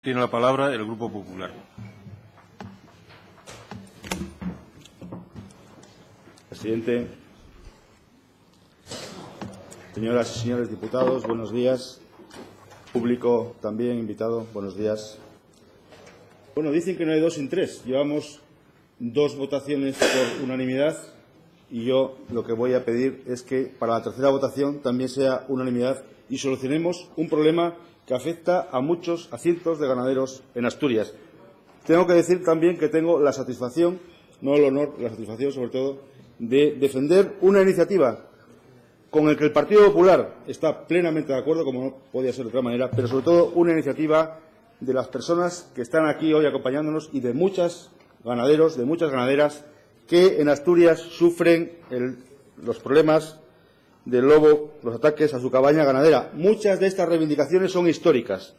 Tiene la palabra el Grupo Popular. Presidente, señoras y señores diputados, buenos días. Público también invitado, buenos días. Bueno, dicen que no hay dos sin tres. Llevamos dos votaciones por unanimidad y yo lo que voy a pedir es que para la tercera votación también sea unanimidad y solucionemos un problema que afecta a cientos de ganaderos en Asturias. Tengo que decir también que tengo la satisfacción, no el honor, la satisfacción sobre todo, de defender una iniciativa con la que el Partido Popular está plenamente de acuerdo, como no podía ser de otra manera, pero sobre todo una iniciativa de las personas que están aquí hoy acompañándonos y de muchos ganaderos, de muchas ganaderas que en Asturias sufren los problemas del lobo, los ataques a su cabaña ganadera. Muchas de estas reivindicaciones son históricas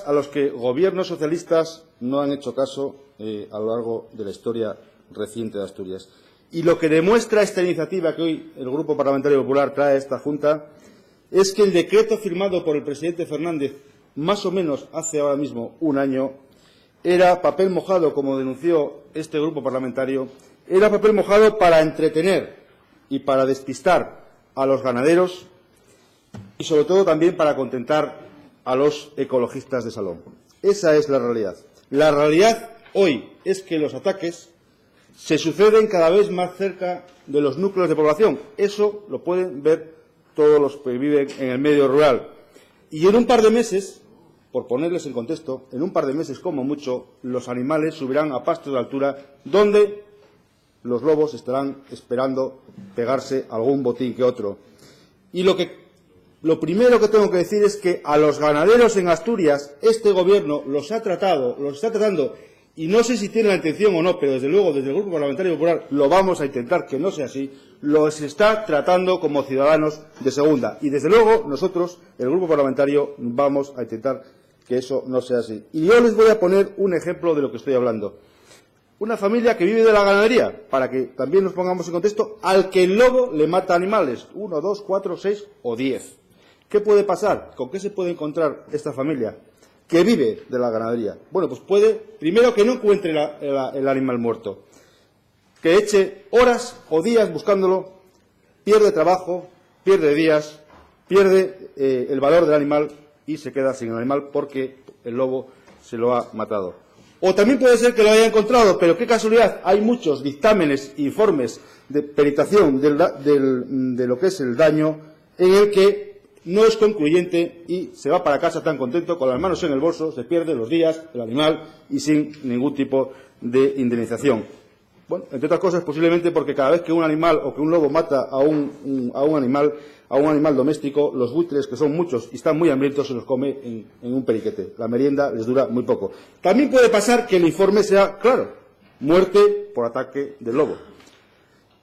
a los que gobiernos socialistas no han hecho caso a lo largo de la historia reciente de Asturias. Y lo que demuestra esta iniciativa que hoy el Grupo Parlamentario Popular trae a esta Junta es que el decreto firmado por el presidente Fernández, más o menos hace ahora mismo un año, era papel mojado, como denunció este grupo parlamentario, era papel mojado para entretener y para despistar a los ganaderos y, sobre todo, también para contentar a los ecologistas de salón. Esa es la realidad. La realidad hoy es que los ataques se suceden cada vez más cerca de los núcleos de población. Eso lo pueden ver todos los que viven en el medio rural. Y en un par de meses, por ponerles en contexto, en un par de meses como mucho, los animales subirán a pastos de altura donde los lobos estarán esperando pegarse algún botín que otro. Y lo primero que tengo que decir es que a los ganaderos en Asturias este Gobierno los está tratando, y no sé si tiene la intención o no, pero desde luego desde el Grupo Parlamentario Popular lo vamos a intentar que no sea así, los está tratando como ciudadanos de segunda. Y desde luego nosotros, el Grupo Parlamentario, vamos a intentar que eso no sea así. Y yo les voy a poner un ejemplo de lo que estoy hablando. Una familia que vive de la ganadería, para que también nos pongamos en contexto, al que el lobo le mata animales, 1, 2, 4, 6 o 10. ¿Qué puede pasar? ¿Con qué se puede encontrar esta familia que vive de la ganadería? Bueno, pues puede, primero, que no encuentre el animal muerto, que eche horas o días buscándolo, pierde trabajo, pierde días, pierde el valor del animal y se queda sin el animal porque el lobo se lo ha matado. O también puede ser que lo haya encontrado, pero qué casualidad, hay muchos dictámenes, informes de peritación de lo que es el daño, en el que no es concluyente y se va para casa tan contento, con las manos en el bolso, se pierde los días, el animal, y sin ningún tipo de indemnización. Bueno, entre otras cosas, posiblemente porque cada vez que un animal o que un lobo mata a un animal doméstico, los buitres, que son muchos y están muy hambrientos, se los come en un periquete. La merienda les dura muy poco. También puede pasar que el informe sea claro: muerte por ataque del lobo.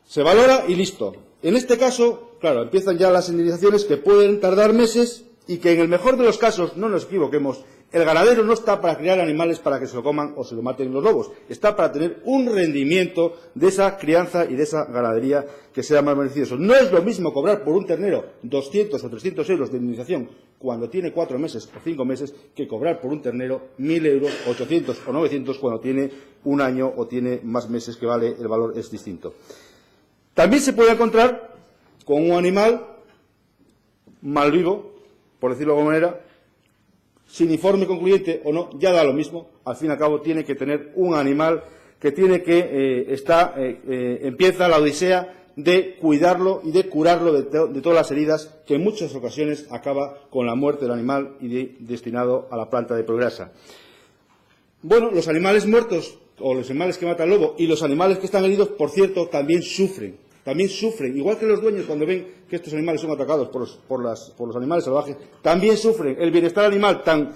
Se valora y listo. En este caso, claro, empiezan ya las indemnizaciones que pueden tardar meses y que, en el mejor de los casos, no nos equivoquemos, el ganadero no está para criar animales para que se lo coman o se lo maten los lobos. Está para tener un rendimiento de esa crianza y de esa ganadería que sea más beneficioso. No es lo mismo cobrar por un ternero 200 o 300 euros de indemnización cuando tiene 4 meses o 5 meses que cobrar por un ternero 1.000 euros, 800 o 900 cuando tiene un año o tiene más meses, que vale, el valor es distinto. También se puede encontrar con un animal mal vivo, por decirlo de alguna manera, sin informe concluyente o no, ya da lo mismo. Al fin y al cabo tiene que tener un animal que tiene que empieza la odisea de cuidarlo y de curarlo de todas las heridas, que en muchas ocasiones acaba con la muerte del animal y destinado a la planta de prograsa. Bueno, los animales muertos o los animales que mata el lobo y los animales que están heridos, por cierto, también sufren, igual que los dueños cuando ven que estos animales son atacados por los animales salvajes, también sufren. El bienestar animal tan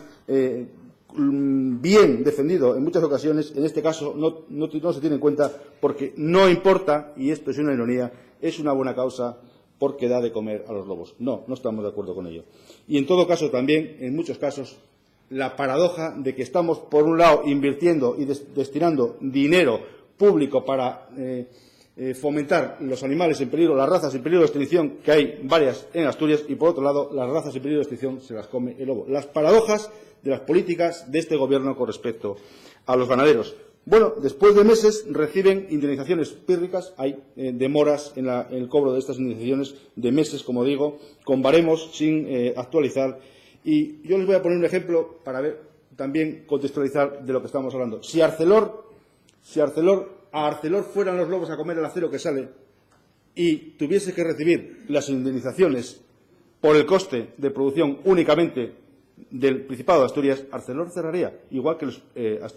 bien defendido en muchas ocasiones, en este caso no se tiene en cuenta porque no importa, y esto es una ironía, es una buena causa porque da de comer a los lobos. No estamos de acuerdo con ello. Y en todo caso también, en muchos casos, la paradoja de que estamos, por un lado, invirtiendo y destinando dinero público para fomentar los animales en peligro, las razas en peligro de extinción, que hay varias en Asturias, y por otro lado, las razas en peligro de extinción se las come el lobo. Las paradojas de las políticas de este Gobierno con respecto a los ganaderos. Bueno, después de meses reciben indemnizaciones pírricas, hay demoras en el cobro de estas indemnizaciones de meses, como digo, con baremos sin actualizar. Y yo les voy a poner un ejemplo para ver, también contextualizar de lo que estamos hablando. Si a Arcelor fueran los lobos a comer el acero que sale y tuviese que recibir las indemnizaciones por el coste de producción únicamente del Principado de Asturias, Arcelor cerraría, igual que los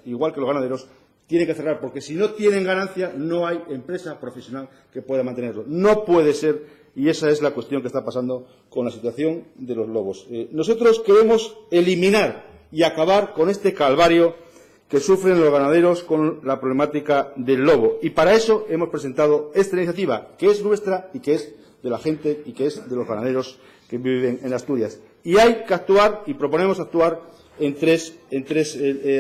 ganaderos tienen que cerrar, porque si no tienen ganancia no hay empresa profesional que pueda mantenerlo. No puede ser, y esa es la cuestión que está pasando con la situación de los lobos. Nosotros queremos eliminar y acabar con este calvario que sufren los ganaderos con la problemática del lobo. Y para eso hemos presentado esta iniciativa, que es nuestra y que es de la gente y que es de los ganaderos que viven en Asturias. Y hay que actuar, y proponemos actuar en tres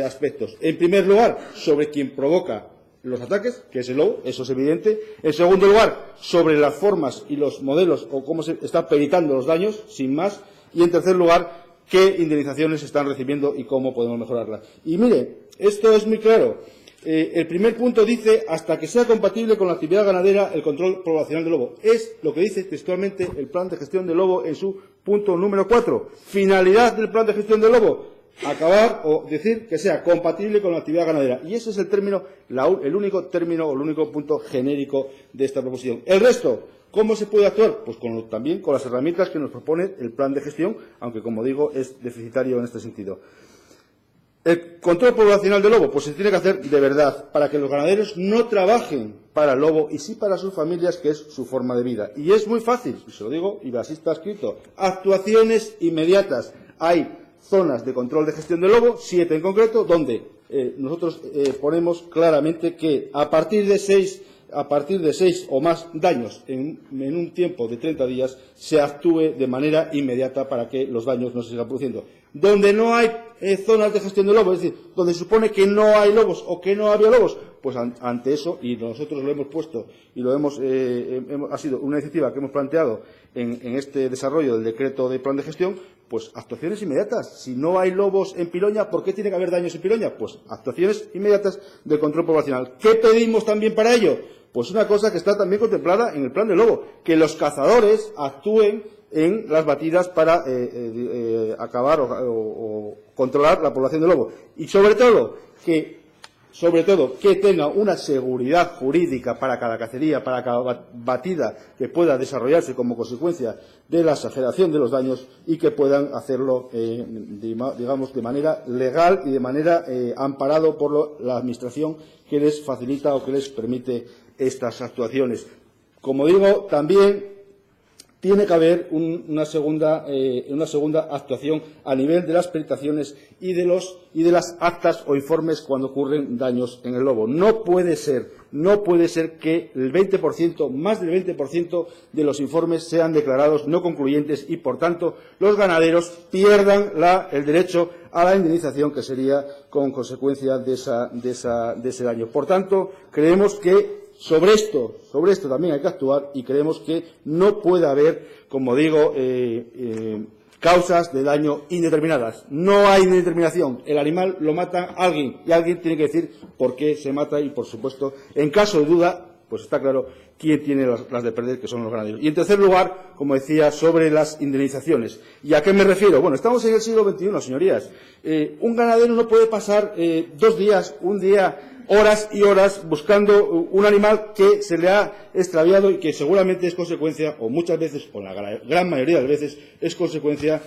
aspectos. En primer lugar, sobre quien provoca los ataques, que es el lobo, eso es evidente. En segundo lugar, sobre las formas y los modelos o cómo se están peritando los daños, sin más. Y en tercer lugar, qué indemnizaciones se están recibiendo y cómo podemos mejorarlas. Y mire, esto es muy claro. El primer punto dice, hasta que sea compatible con la actividad ganadera el control poblacional del lobo. Es lo que dice textualmente el Plan de Gestión del Lobo en su punto número 4. Finalidad del Plan de Gestión del Lobo, acabar o decir que sea compatible con la actividad ganadera. Y ese es el término, el único término o el único punto genérico de esta proposición. El resto, ¿cómo se puede actuar? Pues también con las herramientas que nos propone el plan de gestión, aunque, como digo, es deficitario en este sentido. El control poblacional del lobo, pues se tiene que hacer de verdad, para que los ganaderos no trabajen para el lobo y sí para sus familias, que es su forma de vida. Y es muy fácil, y se lo digo, y así está escrito. Actuaciones inmediatas. Hay zonas de control de gestión del lobo, 7 en concreto, donde nosotros ponemos claramente que a partir de 6 o más daños en un tiempo de 30 días se actúe de manera inmediata para que los daños no se sigan produciendo. Donde no hay zonas de gestión de lobos, es decir, donde se supone que no hay lobos o que no había lobos, pues ante eso, y nosotros lo hemos puesto y lo ha sido una iniciativa que hemos planteado en este desarrollo del decreto de plan de gestión, pues actuaciones inmediatas. Si no hay lobos en Piloña, ¿por qué tiene que haber daños en Piloña? Pues actuaciones inmediatas de control poblacional. ¿Qué pedimos también para ello? Pues una cosa que está también contemplada en el plan del lobo, que los cazadores actúen en las batidas para acabar o controlar la población de lobo. Y sobre todo, que tenga una seguridad jurídica para cada cacería, para cada batida que pueda desarrollarse como consecuencia de la exageración de los daños y que puedan hacerlo, digamos, de manera legal y de manera amparado por la Administración que les facilita o que les permite estas actuaciones. Como digo, también tiene que haber una segunda actuación a nivel de las peritaciones y de las actas o informes cuando ocurren daños en el lobo. No puede ser que el 20%, más del 20% de los informes sean declarados no concluyentes y, por tanto, los ganaderos pierdan el derecho a la indemnización, que sería con consecuencia de ese daño. Por tanto, creemos que sobre esto también hay que actuar y creemos que no puede haber, como digo, causas de daño indeterminadas. No hay indeterminación. El animal lo mata alguien y alguien tiene que decir por qué se mata y, por supuesto, en caso de duda, pues está claro quién tiene las de perder, que son los ganaderos. Y, en tercer lugar, como decía, sobre las indemnizaciones. ¿Y a qué me refiero? Bueno, estamos en el siglo XXI, señorías. Un ganadero no puede pasar 2 días, un día, horas y horas buscando un animal que se le ha extraviado y que seguramente es consecuencia, o muchas veces, o la gran mayoría de las veces, es consecuencia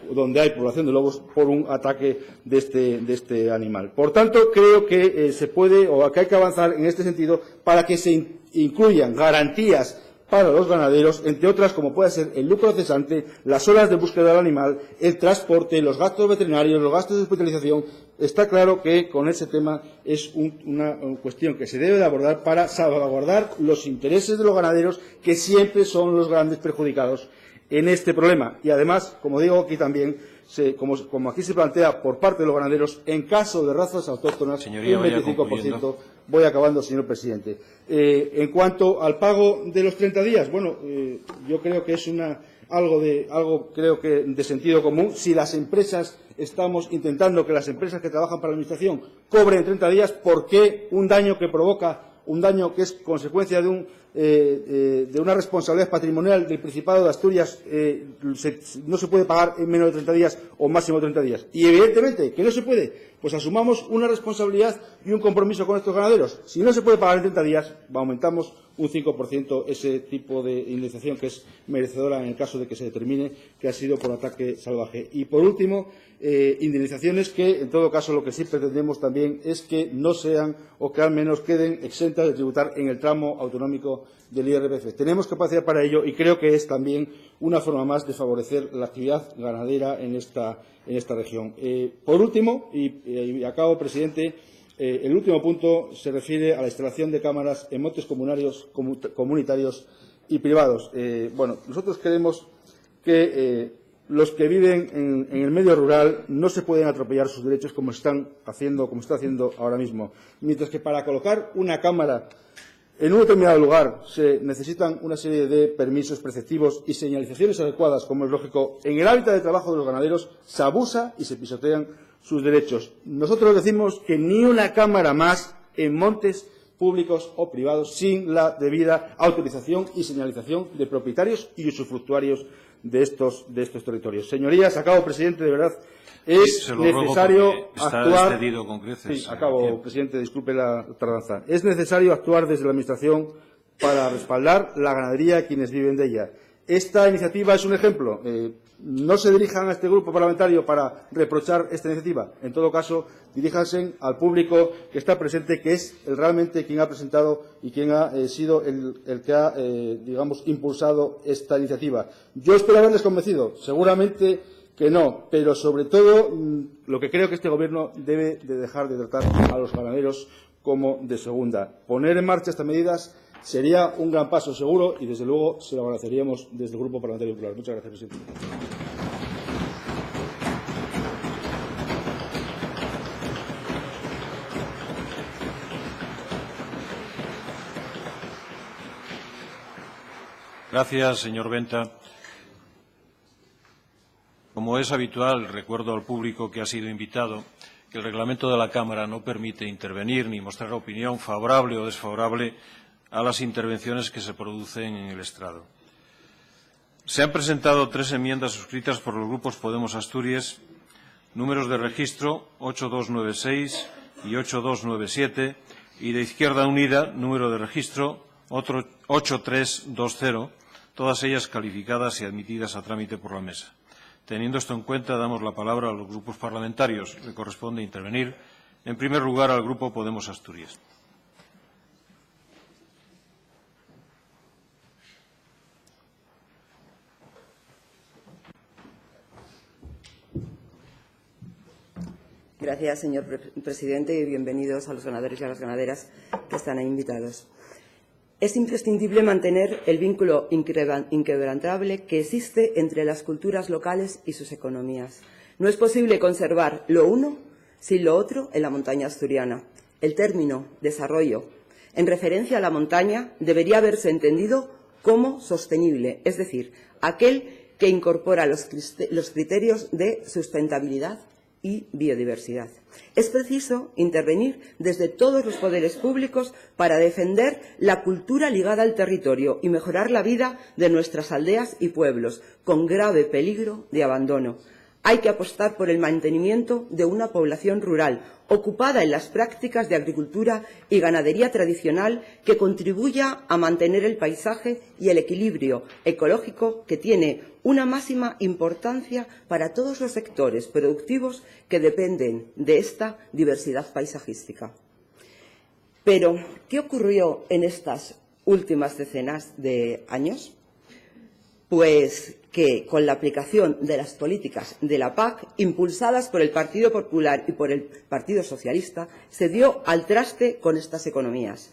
donde hay población de lobos por un ataque de este animal. Por tanto, creo que se puede o que hay que avanzar en este sentido para que se incluyan garantías para los ganaderos, entre otras, como puede ser el lucro cesante, las horas de búsqueda del animal, el transporte, los gastos veterinarios, los gastos de hospitalización. Está claro que con ese tema es una cuestión que se debe de abordar para salvaguardar los intereses de los ganaderos, que siempre son los grandes perjudicados en este problema. Y además, como digo aquí también, como aquí se plantea por parte de los ganaderos, en caso de razas autóctonas, Señoría, un 25%. Voy acabando, señor presidente. En cuanto al pago de los 30 días, bueno, yo creo que es algo creo que de sentido común. Si las empresas estamos intentando que las empresas que trabajan para la Administración cobren en 30 días, ¿por qué un daño que provoca, un daño que es consecuencia de una responsabilidad patrimonial del Principado de Asturias no se puede pagar en menos de 30 días o máximo 30 días? Y evidentemente que no se puede, pues asumamos una responsabilidad y un compromiso con estos ganaderos. Si no se puede pagar en 30 días, aumentamos un 5% ese tipo de indemnización, que es merecedora en el caso de que se determine que ha sido por ataque salvaje. Y por último, indemnizaciones que, en todo caso, lo que sí pretendemos también es que no sean o que al menos queden exentas de tributar en el tramo autonómico del IRPF. Tenemos capacidad para ello y creo que es también una forma más de favorecer la actividad ganadera en esta región. Por último, y acabo, presidente, el último punto se refiere a la instalación de cámaras en montes comunitarios y privados. Bueno, nosotros creemos que los que viven en el medio rural no se pueden atropellar sus derechos como está haciendo ahora mismo. Mientras que para colocar una cámara en un determinado lugar se necesitan una serie de permisos preceptivos y señalizaciones adecuadas, como es lógico, en el hábitat de trabajo de los ganaderos se abusa y se pisotean sus derechos. Nosotros decimos que ni una cámara más en montes públicos o privados sin la debida autorización y señalización de propietarios y usufructuarios de estos territorios. Señorías, acabo, presidente, de verdad, es necesario actuar. Con creces, sí, acabo, presidente, disculpe la tardanza. Es necesario actuar desde la Administración para respaldar la ganadería a quienes viven de ella. Esta iniciativa es un ejemplo. No se dirijan a este grupo parlamentario para reprochar esta iniciativa. En todo caso, diríjanse al público que está presente, que es realmente quien ha presentado y quien ha sido el que ha, digamos, impulsado esta iniciativa. Yo espero haberles convencido. Seguramente que no, pero sobre todo lo que creo que este Gobierno debe de dejar de tratar a los ganaderos como de segunda. Poner en marcha estas medidas sería un gran paso seguro y, desde luego, se lo agradeceríamos desde el Grupo Parlamentario Popular. Muchas gracias, presidente. Gracias, señor Benta. Como es habitual, recuerdo al público que ha sido invitado que el reglamento de la Cámara no permite intervenir ni mostrar opinión favorable o desfavorable a las intervenciones que se producen en el estrado. Se han presentado 3 enmiendas suscritas por los grupos Podemos Asturias, números de registro 8296 y 8297, y de Izquierda Unida, número de registro 8320, todas ellas calificadas y admitidas a trámite por la Mesa. Teniendo esto en cuenta, damos la palabra a los grupos parlamentarios. Le corresponde intervenir, en primer lugar, al Grupo Podemos Asturias. Gracias, señor presidente, y bienvenidos a los ganaderos y a las ganaderas que están ahí invitados. Es imprescindible mantener el vínculo inquebrantable que existe entre las culturas locales y sus economías. No es posible conservar lo uno sin lo otro en la montaña asturiana. El término desarrollo, en referencia a la montaña, debería haberse entendido como sostenible, es decir, aquel que incorpora los criterios de sustentabilidad y biodiversidad. Es preciso intervenir desde todos los poderes públicos para defender la cultura ligada al territorio y mejorar la vida de nuestras aldeas y pueblos, con grave peligro de abandono. Hay que apostar por el mantenimiento de una población rural ocupada en las prácticas de agricultura y ganadería tradicional que contribuya a mantener el paisaje y el equilibrio ecológico que tiene una máxima importancia para todos los sectores productivos que dependen de esta diversidad paisajística. Pero, ¿qué ocurrió en estas últimas decenas de años? Pues que con la aplicación de las políticas de la PAC, impulsadas por el Partido Popular y por el Partido Socialista, se dio al traste con estas economías.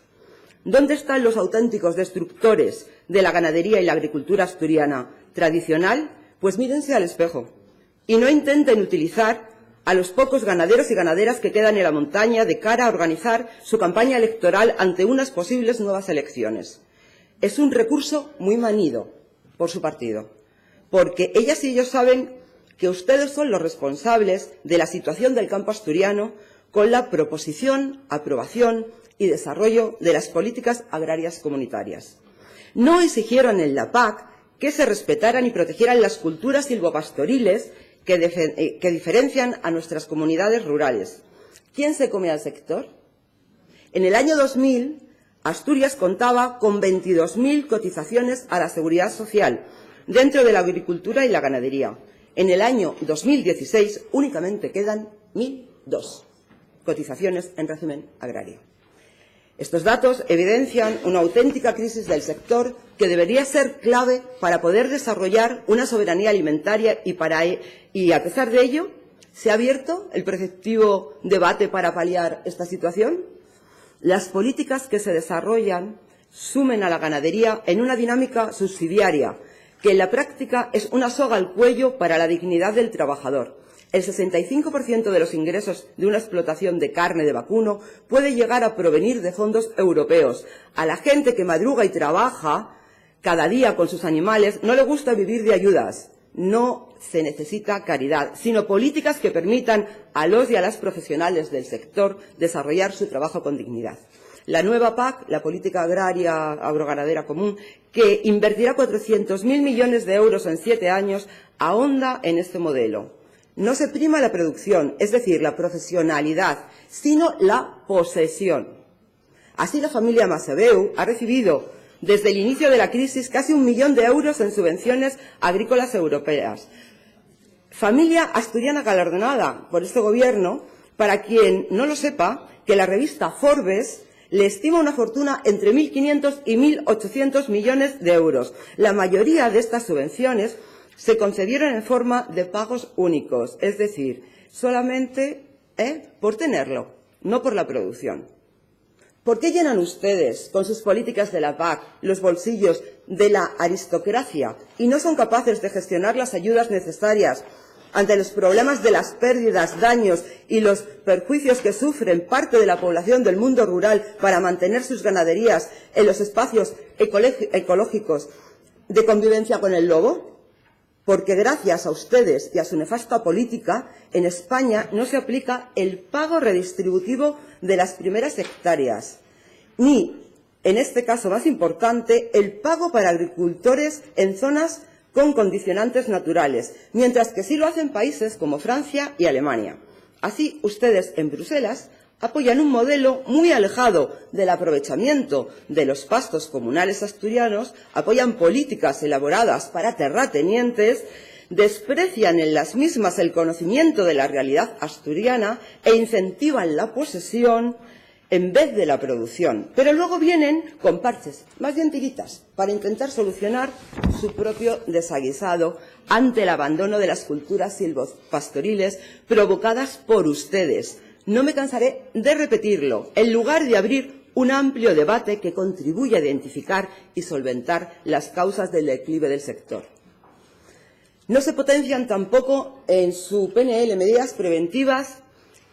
¿Dónde están los auténticos destructores de la ganadería y la agricultura asturiana tradicional? Pues mírense al espejo y no intenten utilizar a los pocos ganaderos y ganaderas que quedan en la montaña de cara a organizar su campaña electoral ante unas posibles nuevas elecciones. Es un recurso muy manido por su partido, porque ellas y ellos saben que ustedes son los responsables de la situación del campo asturiano con la proposición, aprobación y desarrollo de las políticas agrarias comunitarias. No exigieron en la PAC que se respetaran y protegieran las culturas silvopastoriles que diferencian a nuestras comunidades rurales. ¿Quién se come al sector? En el año 2000, Asturias contaba con 22.000 cotizaciones a la Seguridad Social dentro de la agricultura y la ganadería. En el año 2016 únicamente quedan 1.002 cotizaciones en régimen agrario. Estos datos evidencian una auténtica crisis del sector que debería ser clave para poder desarrollar una soberanía alimentaria y a pesar de ello, ¿se ha abierto el preceptivo debate para paliar esta situación? Las políticas que se desarrollan sumen a la ganadería en una dinámica subsidiaria que en la práctica es una soga al cuello para la dignidad del trabajador. El 65% de los ingresos de una explotación de carne de vacuno puede llegar a provenir de fondos europeos. A la gente que madruga y trabaja cada día con sus animales no le gusta vivir de ayudas. No se necesita caridad, sino políticas que permitan a los y a las profesionales del sector desarrollar su trabajo con dignidad. La nueva PAC, la Política Agraria Agroganadera Común, que invertirá 400.000 millones de euros en 7 años, ahonda en este modelo. No se prima la producción, es decir, la profesionalidad, sino la posesión. Así, la familia Masebeu ha recibido desde el inicio de la crisis casi 1 millón de euros en subvenciones agrícolas europeas. Familia asturiana galardonada por este Gobierno, para quien no lo sepa, que la revista Forbes le estima una fortuna entre 1.500 y 1.800 millones de euros. La mayoría de estas subvenciones se concedieron en forma de pagos únicos, es decir, solamente por tenerlo, no por la producción. ¿Por qué llenan ustedes, con sus políticas de la PAC, los bolsillos de la aristocracia y no son capaces de gestionar las ayudas necesarias ante los problemas de las pérdidas, daños y los perjuicios que sufren parte de la población del mundo rural para mantener sus ganaderías en los espacios ecológicos de convivencia con el lobo? Porque gracias a ustedes y a su nefasta política, en España no se aplica el pago redistributivo de las primeras hectáreas, ni, en este caso más importante, el pago para agricultores en zonas con condicionantes naturales, mientras que sí lo hacen países como Francia y Alemania. Así, ustedes en Bruselas apoyan un modelo muy alejado del aprovechamiento de los pastos comunales asturianos, apoyan políticas elaboradas para terratenientes, desprecian en las mismas el conocimiento de la realidad asturiana e incentivan la posesión en vez de la producción. Pero luego vienen con parches más bien tiritas para intentar solucionar su propio desaguisado ante el abandono de las culturas silvopastoriles provocadas por ustedes. No me cansaré de repetirlo, en lugar de abrir un amplio debate que contribuya a identificar y solventar las causas del declive del sector. No se potencian tampoco en su PNL medidas preventivas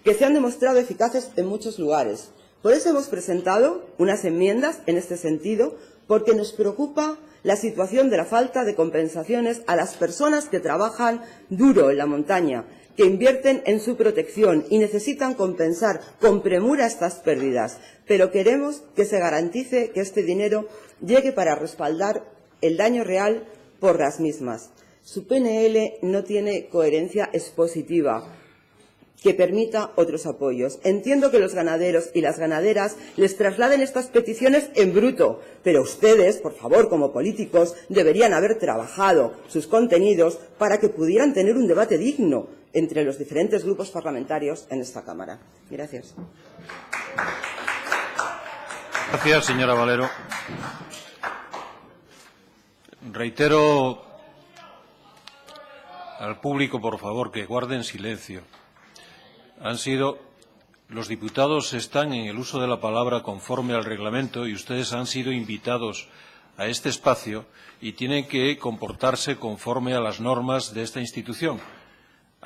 que se han demostrado eficaces en muchos lugares. Por eso hemos presentado unas enmiendas en este sentido, porque nos preocupa la situación de la falta de compensaciones a las personas que trabajan duro en la montaña, que invierten en su protección y necesitan compensar con premura estas pérdidas. Pero queremos que se garantice que este dinero llegue para respaldar el daño real por las mismas. Su PNL no tiene coherencia expositiva que permita otros apoyos. Entiendo que los ganaderos y las ganaderas les trasladen estas peticiones en bruto, pero ustedes, por favor, como políticos, deberían haber trabajado sus contenidos para que pudieran tener un debate digno entre los diferentes grupos parlamentarios en esta Cámara. Gracias. Gracias, señora Valero. Reitero al público, por favor, que guarden silencio. Los diputados están en el uso de la palabra conforme al reglamento y ustedes han sido invitados a este espacio y tienen que comportarse conforme a las normas de esta institución.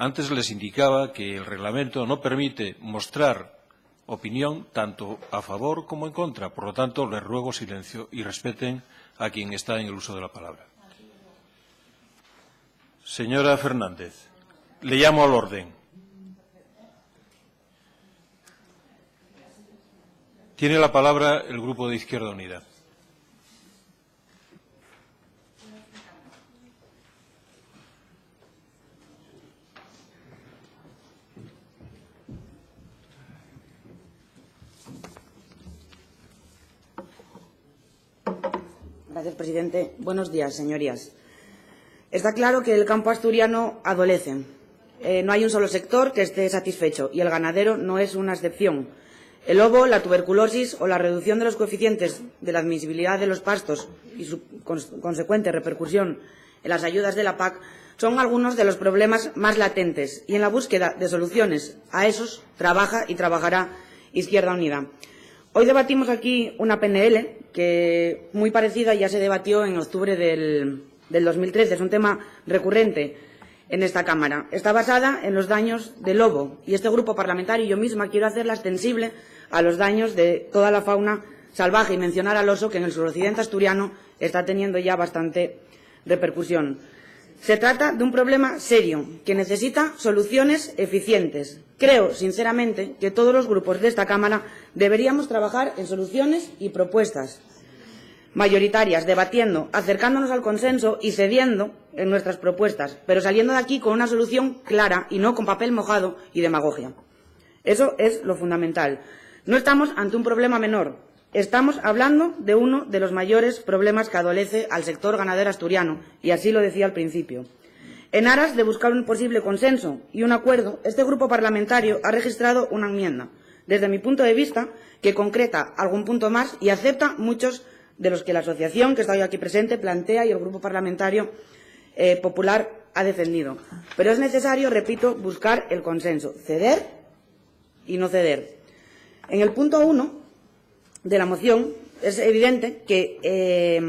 Antes les indicaba que el reglamento no permite mostrar opinión tanto a favor como en contra. Por lo tanto, les ruego silencio y respeten a quien está en el uso de la palabra. Señora Fernández, le llamo al orden. Tiene la palabra el Grupo de Izquierda Unida. Gracias, presidente. Buenos días, señorías. Está claro que el campo asturiano adolece. No hay un solo sector que esté satisfecho y el ganadero no es una excepción. El lobo, la tuberculosis o la reducción de los coeficientes de la admisibilidad de los pastos y su consecuente repercusión en las ayudas de la PAC son algunos de los problemas más latentes y en la búsqueda de soluciones a esos trabaja y trabajará Izquierda Unida. Hoy debatimos aquí una PNL que, muy parecida, ya se debatió en octubre del 2013. Es un tema recurrente en esta Cámara. Está basada en los daños del lobo y este grupo parlamentario y yo misma quiero hacerla extensible a los daños de toda la fauna salvaje y mencionar al oso, que en el suroccidente asturiano está teniendo ya bastante repercusión. Se trata de un problema serio que necesita soluciones eficientes. Creo, sinceramente, que todos los grupos de esta Cámara deberíamos trabajar en soluciones y propuestas mayoritarias, debatiendo, acercándonos al consenso y cediendo en nuestras propuestas, pero saliendo de aquí con una solución clara y no con papel mojado y demagogia. Eso es lo fundamental. No estamos ante un problema menor. Estamos hablando de uno de los mayores problemas que adolece al sector ganadero asturiano, y así lo decía al principio. En aras de buscar un posible consenso y un acuerdo, este grupo parlamentario ha registrado una enmienda, desde mi punto de vista, que concreta algún punto más y acepta muchos de los que la asociación que está hoy aquí presente plantea y el Grupo Parlamentario Popular ha defendido. Pero es necesario, repito, buscar el consenso, ceder y no ceder. En el punto 1 de la moción es evidente que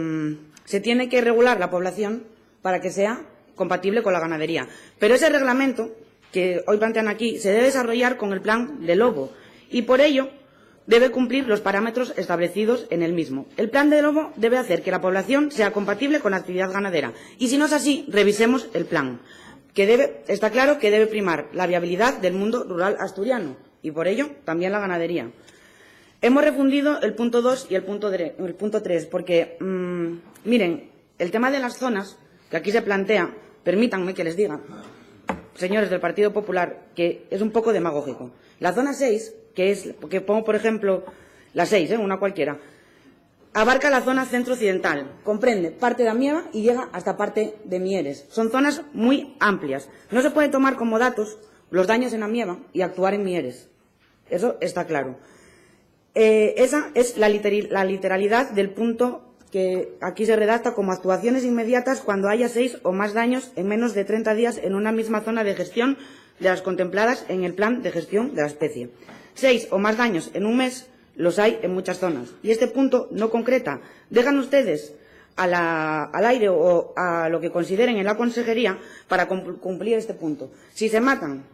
se tiene que regular la población para que sea compatible con la ganadería. Pero ese reglamento que hoy plantean aquí se debe desarrollar con el plan de lobo y por ello debe cumplir los parámetros establecidos en el mismo. El plan de lobo debe hacer que la población sea compatible con la actividad ganadera y si no es así, revisemos el plan. Está claro que debe primar la viabilidad del mundo rural asturiano y por ello también la ganadería. Hemos refundido el punto 2 y el punto 3 porque, miren, el tema de las zonas que aquí se plantea, permítanme que les diga, señores del Partido Popular, que es un poco demagógico. La zona 6, que pongo por ejemplo la 6, una cualquiera, abarca la zona centro-occidental, comprende parte de Amieva y llega hasta parte de Mieres. Son zonas muy amplias. No se puede tomar como datos los daños en Amieva y actuar en Mieres. Eso está claro. Esa es la literalidad del punto que aquí se redacta como actuaciones inmediatas cuando haya 6 o más daños en menos de 30 días en una misma zona de gestión de las contempladas en el plan de gestión de la especie. 6 o más daños en un mes los hay en muchas zonas. Y este punto no concreta. Dejan ustedes al aire o a lo que consideren en la consejería para cumplir este punto. Si se matan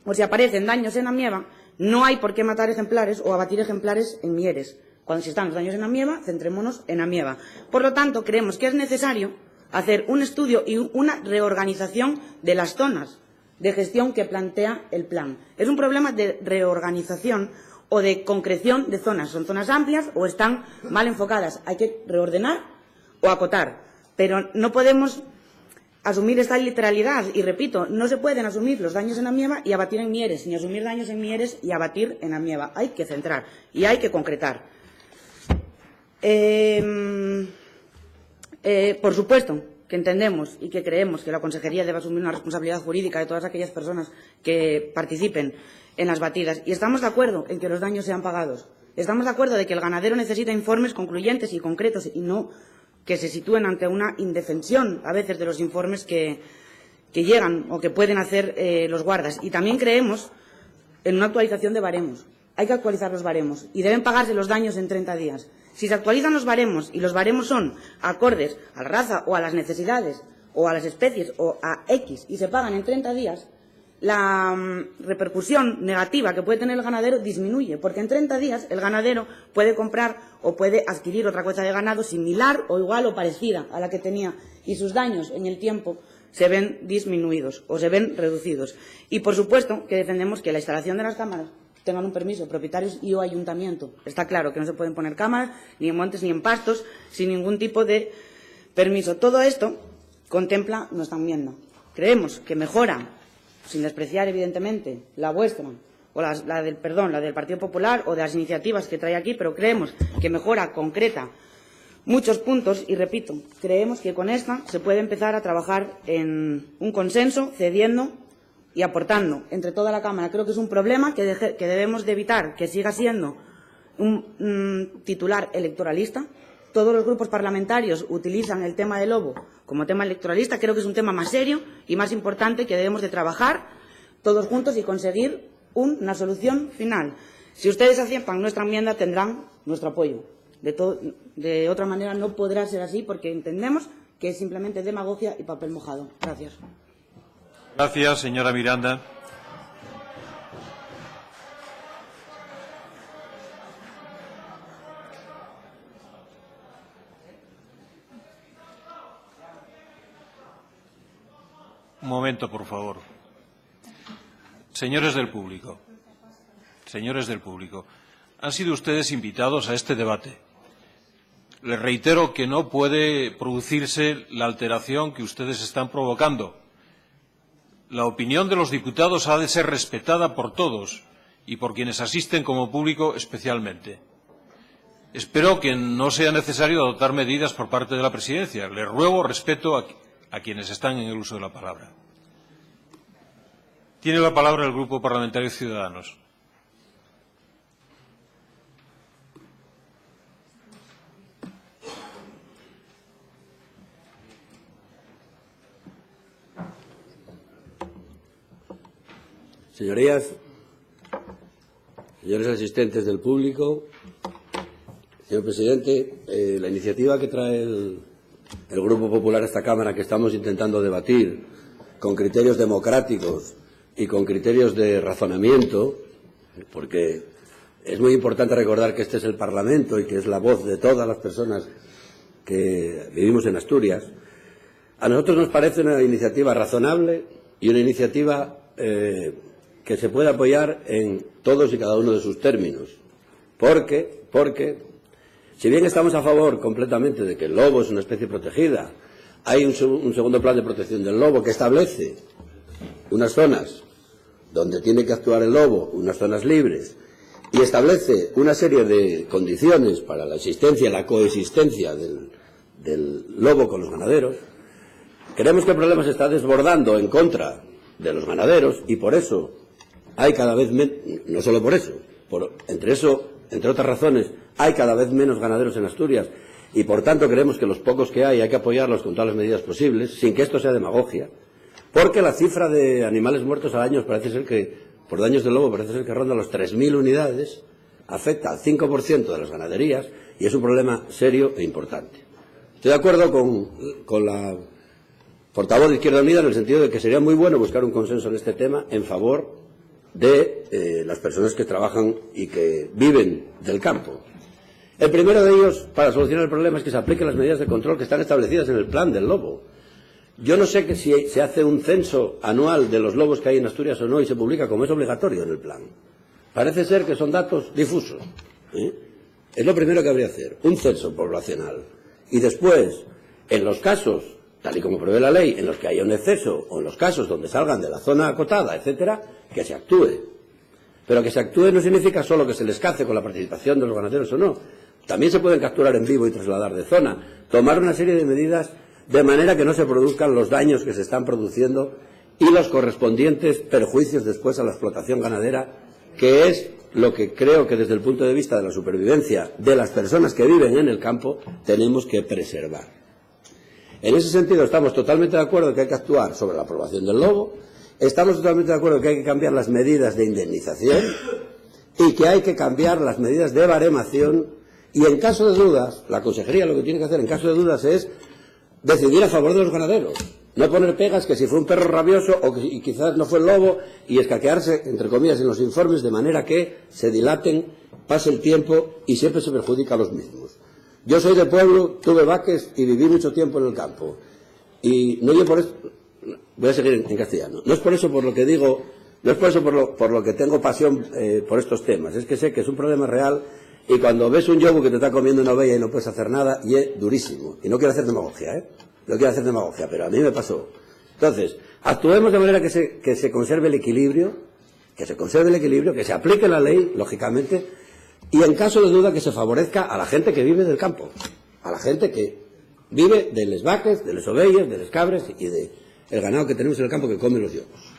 o si aparecen daños en Amieva, no hay por qué matar ejemplares o abatir ejemplares en Mieres. Cuando si están los daños en Amieva, centrémonos en Amieva. Por lo tanto, creemos que es necesario hacer un estudio y una reorganización de las zonas de gestión que plantea el plan. Es un problema de reorganización o de concreción de zonas. Son zonas amplias o están mal enfocadas. Hay que reordenar o acotar. Pero no podemos asumir esta literalidad. Y repito, no se pueden asumir los daños en Amieva y abatir en Mieres, ni asumir daños en Mieres y abatir en Amieva. Hay que centrar y hay que concretar. Por supuesto que entendemos y que creemos que la Consejería debe asumir una responsabilidad jurídica de todas aquellas personas que participen en las batidas. Y estamos de acuerdo en que los daños sean pagados. Estamos de acuerdo de que el ganadero necesita informes concluyentes y concretos y no que se sitúen ante una indefensión a veces de los informes que llegan o que pueden hacer los guardas. Y también creemos en una actualización de baremos. Hay que actualizar los baremos y deben pagarse los daños en 30 días. Si se actualizan los baremos y los baremos son acordes a la raza o a las necesidades o a las especies o a X y se pagan en 30 días, la repercusión negativa que puede tener el ganadero disminuye, porque en 30 días el ganadero puede comprar o puede adquirir otra cosa de ganado similar o igual o parecida a la que tenía, y sus daños en el tiempo se ven disminuidos o se ven reducidos. Y, por supuesto, que defendemos que la instalación de las cámaras tengan un permiso propietarios y o ayuntamiento. Está claro que no se pueden poner cámaras ni en montes ni en pastos sin ningún tipo de permiso. Todo esto contempla nuestra enmienda. Creemos que mejora, sin despreciar evidentemente la vuestra o la del Partido Popular o de las iniciativas que trae aquí, pero creemos que mejora, concreta muchos puntos y, repito, creemos que con esta se puede empezar a trabajar en un consenso, cediendo y aportando entre toda la Cámara. Creo que es un problema que debemos de evitar que siga siendo un titular electoralista. Todos los grupos parlamentarios utilizan el tema del lobo como tema electoralista. Creo que es un tema más serio y más importante que debemos de trabajar todos juntos y conseguir una solución final. Si ustedes aceptan nuestra enmienda, tendrán nuestro apoyo. De otra manera no podrá ser así, porque entendemos que es simplemente demagogia y papel mojado. Gracias. Gracias, señora Miranda. Un momento, por favor. Señores del público, han sido ustedes invitados a este debate. Les reitero que no puede producirse la alteración que ustedes están provocando. La opinión de los diputados ha de ser respetada por todos y por quienes asisten como público especialmente. Espero que no sea necesario adoptar medidas por parte de la Presidencia. Les ruego respeto a quienes están en el uso de la palabra. Tiene la palabra el Grupo Parlamentario Ciudadanos. Señorías, señores asistentes del público, señor presidente, la iniciativa que trae el Grupo Popular a esta Cámara, que estamos intentando debatir con criterios democráticos y con criterios de razonamiento, porque es muy importante recordar que este es el Parlamento y que es la voz de todas las personas que vivimos en Asturias, a nosotros nos parece una iniciativa razonable y una iniciativa que se puede apoyar en todos y cada uno de sus términos, porque si bien estamos a favor completamente de que el lobo es una especie protegida, hay un segundo plan de protección del lobo que establece unas zonas donde tiene que actuar el lobo, unas zonas libres, y establece una serie de condiciones para la existencia y la coexistencia del lobo con los ganaderos. Creemos que el problema se está desbordando en contra de los ganaderos y por eso hay cada vez menos, no solo por eso, entre otras razones, hay cada vez menos ganaderos en Asturias y por tanto creemos que los pocos que hay que apoyarlos con todas las medidas posibles, sin que esto sea demagogia, porque la cifra de animales muertos al año parece ser que, por daños del lobo, parece ser que ronda los 3.000 unidades, afecta al 5% de las ganaderías y es un problema serio e importante. Estoy de acuerdo con la portavoz de Izquierda Unida en el sentido de que sería muy bueno buscar un consenso en este tema en favor de las personas que trabajan y que viven del campo. El primero de ellos, para solucionar el problema, es que se apliquen las medidas de control que están establecidas en el plan del lobo. Yo no sé que si se hace un censo anual de los lobos que hay en Asturias o no y se publica como es obligatorio en el plan. Parece ser que son datos difusos. Es lo primero que habría que hacer, un censo poblacional. Y después, en los casos, tal y como prevé la ley, en los que haya un exceso o en los casos donde salgan de la zona acotada, etcétera, que se actúe. Pero que se actúe no significa solo que se les cace con la participación de los ganaderos o no. También se pueden capturar en vivo y trasladar de zona. Tomar una serie de medidas de manera que no se produzcan los daños que se están produciendo y los correspondientes perjuicios después a la explotación ganadera, que es lo que creo que desde el punto de vista de la supervivencia de las personas que viven en el campo tenemos que preservar. En ese sentido estamos totalmente de acuerdo que hay que actuar sobre la aprobación del lobo, estamos totalmente de acuerdo que hay que cambiar las medidas de indemnización y que hay que cambiar las medidas de baremación y en caso de dudas, la Consejería lo que tiene que hacer en caso de dudas es decidir a favor de los ganaderos. No poner pegas que si fue un perro rabioso o que y quizás no fue el lobo, y escaquearse, entre comillas, en los informes de manera que se dilaten, pase el tiempo y siempre se perjudica a los mismos. Yo soy de pueblo, tuve vaques y viví mucho tiempo en el campo. Y no yo por eso, voy a seguir en castellano, no es por eso por lo que digo, no es por eso por lo que tengo pasión por estos temas, es que sé que es un problema real. Y cuando ves un yobu que te está comiendo una oveja y no puedes hacer nada, y es durísimo. Y no quiero hacer demagogia, no quiero hacer demagogia, pero a mí me pasó. Entonces, actuemos de manera que se conserve el equilibrio, que se aplique la ley, lógicamente, y en caso de duda que se favorezca a la gente que vive del campo, a la gente que vive de les vaques, de les ovejas, de les cabres y del ganado que tenemos en el campo que come los yobus.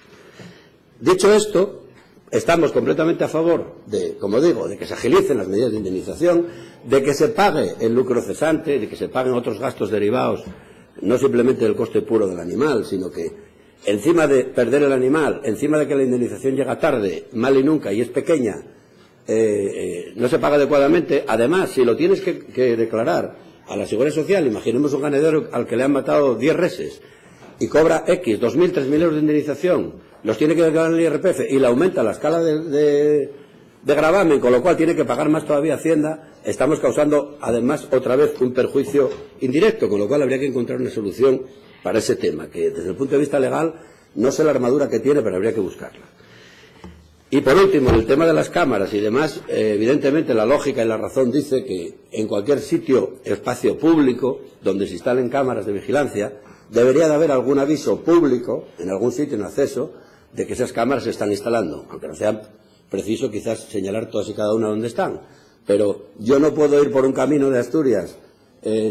Dicho esto, estamos completamente a favor de, como digo, de que se agilicen las medidas de indemnización, de que se pague el lucro cesante, de que se paguen otros gastos derivados, no simplemente del coste puro del animal, sino que encima de perder el animal, encima de que la indemnización llega tarde, mal y nunca, y es pequeña, no se paga adecuadamente. Además, si lo tienes que declarar a la Seguridad Social, imaginemos un ganadero al que le han matado 10 reses y cobra X, 2.000, 3.000 euros de indemnización, los tiene que declarar el IRPF y le aumenta la escala de gravamen, con lo cual tiene que pagar más todavía Hacienda, estamos causando además otra vez un perjuicio indirecto, con lo cual habría que encontrar una solución para ese tema, que desde el punto de vista legal no sé la armadura que tiene, pero habría que buscarla. Y por último, en el tema de las cámaras y demás, evidentemente la lógica y la razón dice que en cualquier sitio, espacio público, donde se instalen cámaras de vigilancia, debería de haber algún aviso público, en algún sitio en acceso, de que esas cámaras se están instalando, aunque no sea preciso quizás señalar todas y cada una dónde están. Pero yo no puedo ir por un camino de Asturias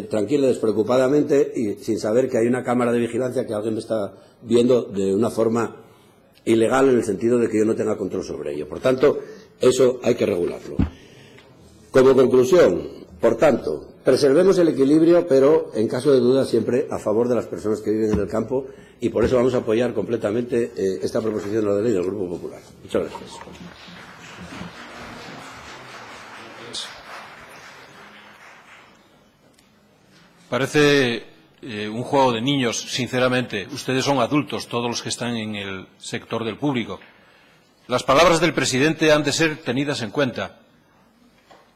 tranquilo, despreocupadamente, y sin saber que hay una cámara de vigilancia que alguien me está viendo de una forma ilegal, en el sentido de que yo no tenga control sobre ello. Por tanto, eso hay que regularlo. Como conclusión, por tanto, preservemos el equilibrio, pero en caso de duda siempre a favor de las personas que viven en el campo, y por eso vamos a apoyar completamente esta proposición de ley del Grupo Popular. Muchas gracias. Parece un juego de niños, sinceramente. Ustedes son adultos, todos los que están en el sector del público. Las palabras del presidente han de ser tenidas en cuenta.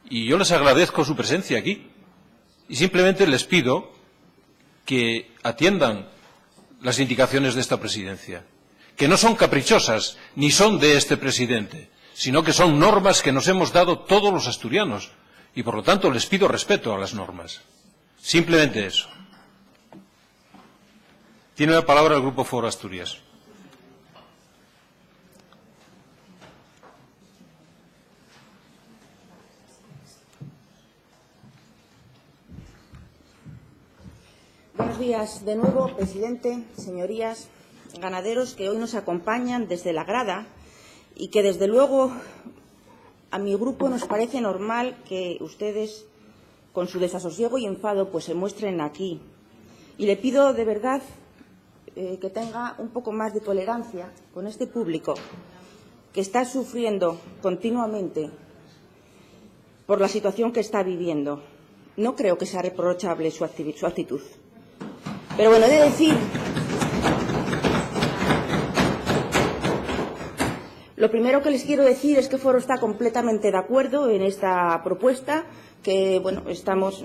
Y yo les agradezco su presencia aquí. Y simplemente les pido que atiendan las indicaciones de esta presidencia, que no son caprichosas, ni son de este presidente, sino que son normas que nos hemos dado todos los asturianos. Y por lo tanto les pido respeto a las normas. Simplemente eso. Tiene la palabra el Grupo Foro Asturias. Buenos días de nuevo, presidente, señorías, ganaderos que hoy nos acompañan desde la grada y que desde luego a mi grupo nos parece normal que ustedes, con su desasosiego y enfado, pues se muestren aquí. Y le pido de verdad que tenga un poco más de tolerancia con este público que está sufriendo continuamente por la situación que está viviendo. No creo que sea reprochable su actitud. Pero bueno, he de decir, lo primero que les quiero decir es que Foro está completamente de acuerdo en esta propuesta, que bueno, estamos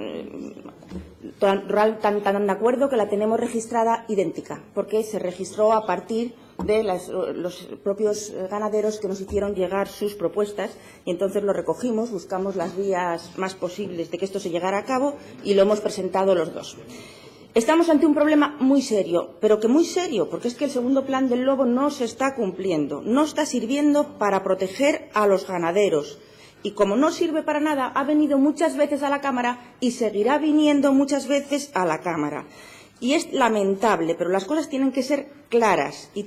tan de acuerdo que la tenemos registrada idéntica, porque se registró a partir de los propios ganaderos que nos hicieron llegar sus propuestas, y entonces lo recogimos, buscamos las vías más posibles de que esto se llegara a cabo y lo hemos presentado los dos. Estamos ante un problema muy serio, pero que muy serio, porque es que el segundo plan del lobo no se está cumpliendo, no está sirviendo para proteger a los ganaderos. Y como no sirve para nada, ha venido muchas veces a la Cámara y seguirá viniendo muchas veces a la Cámara. Y es lamentable, pero las cosas tienen que ser claras y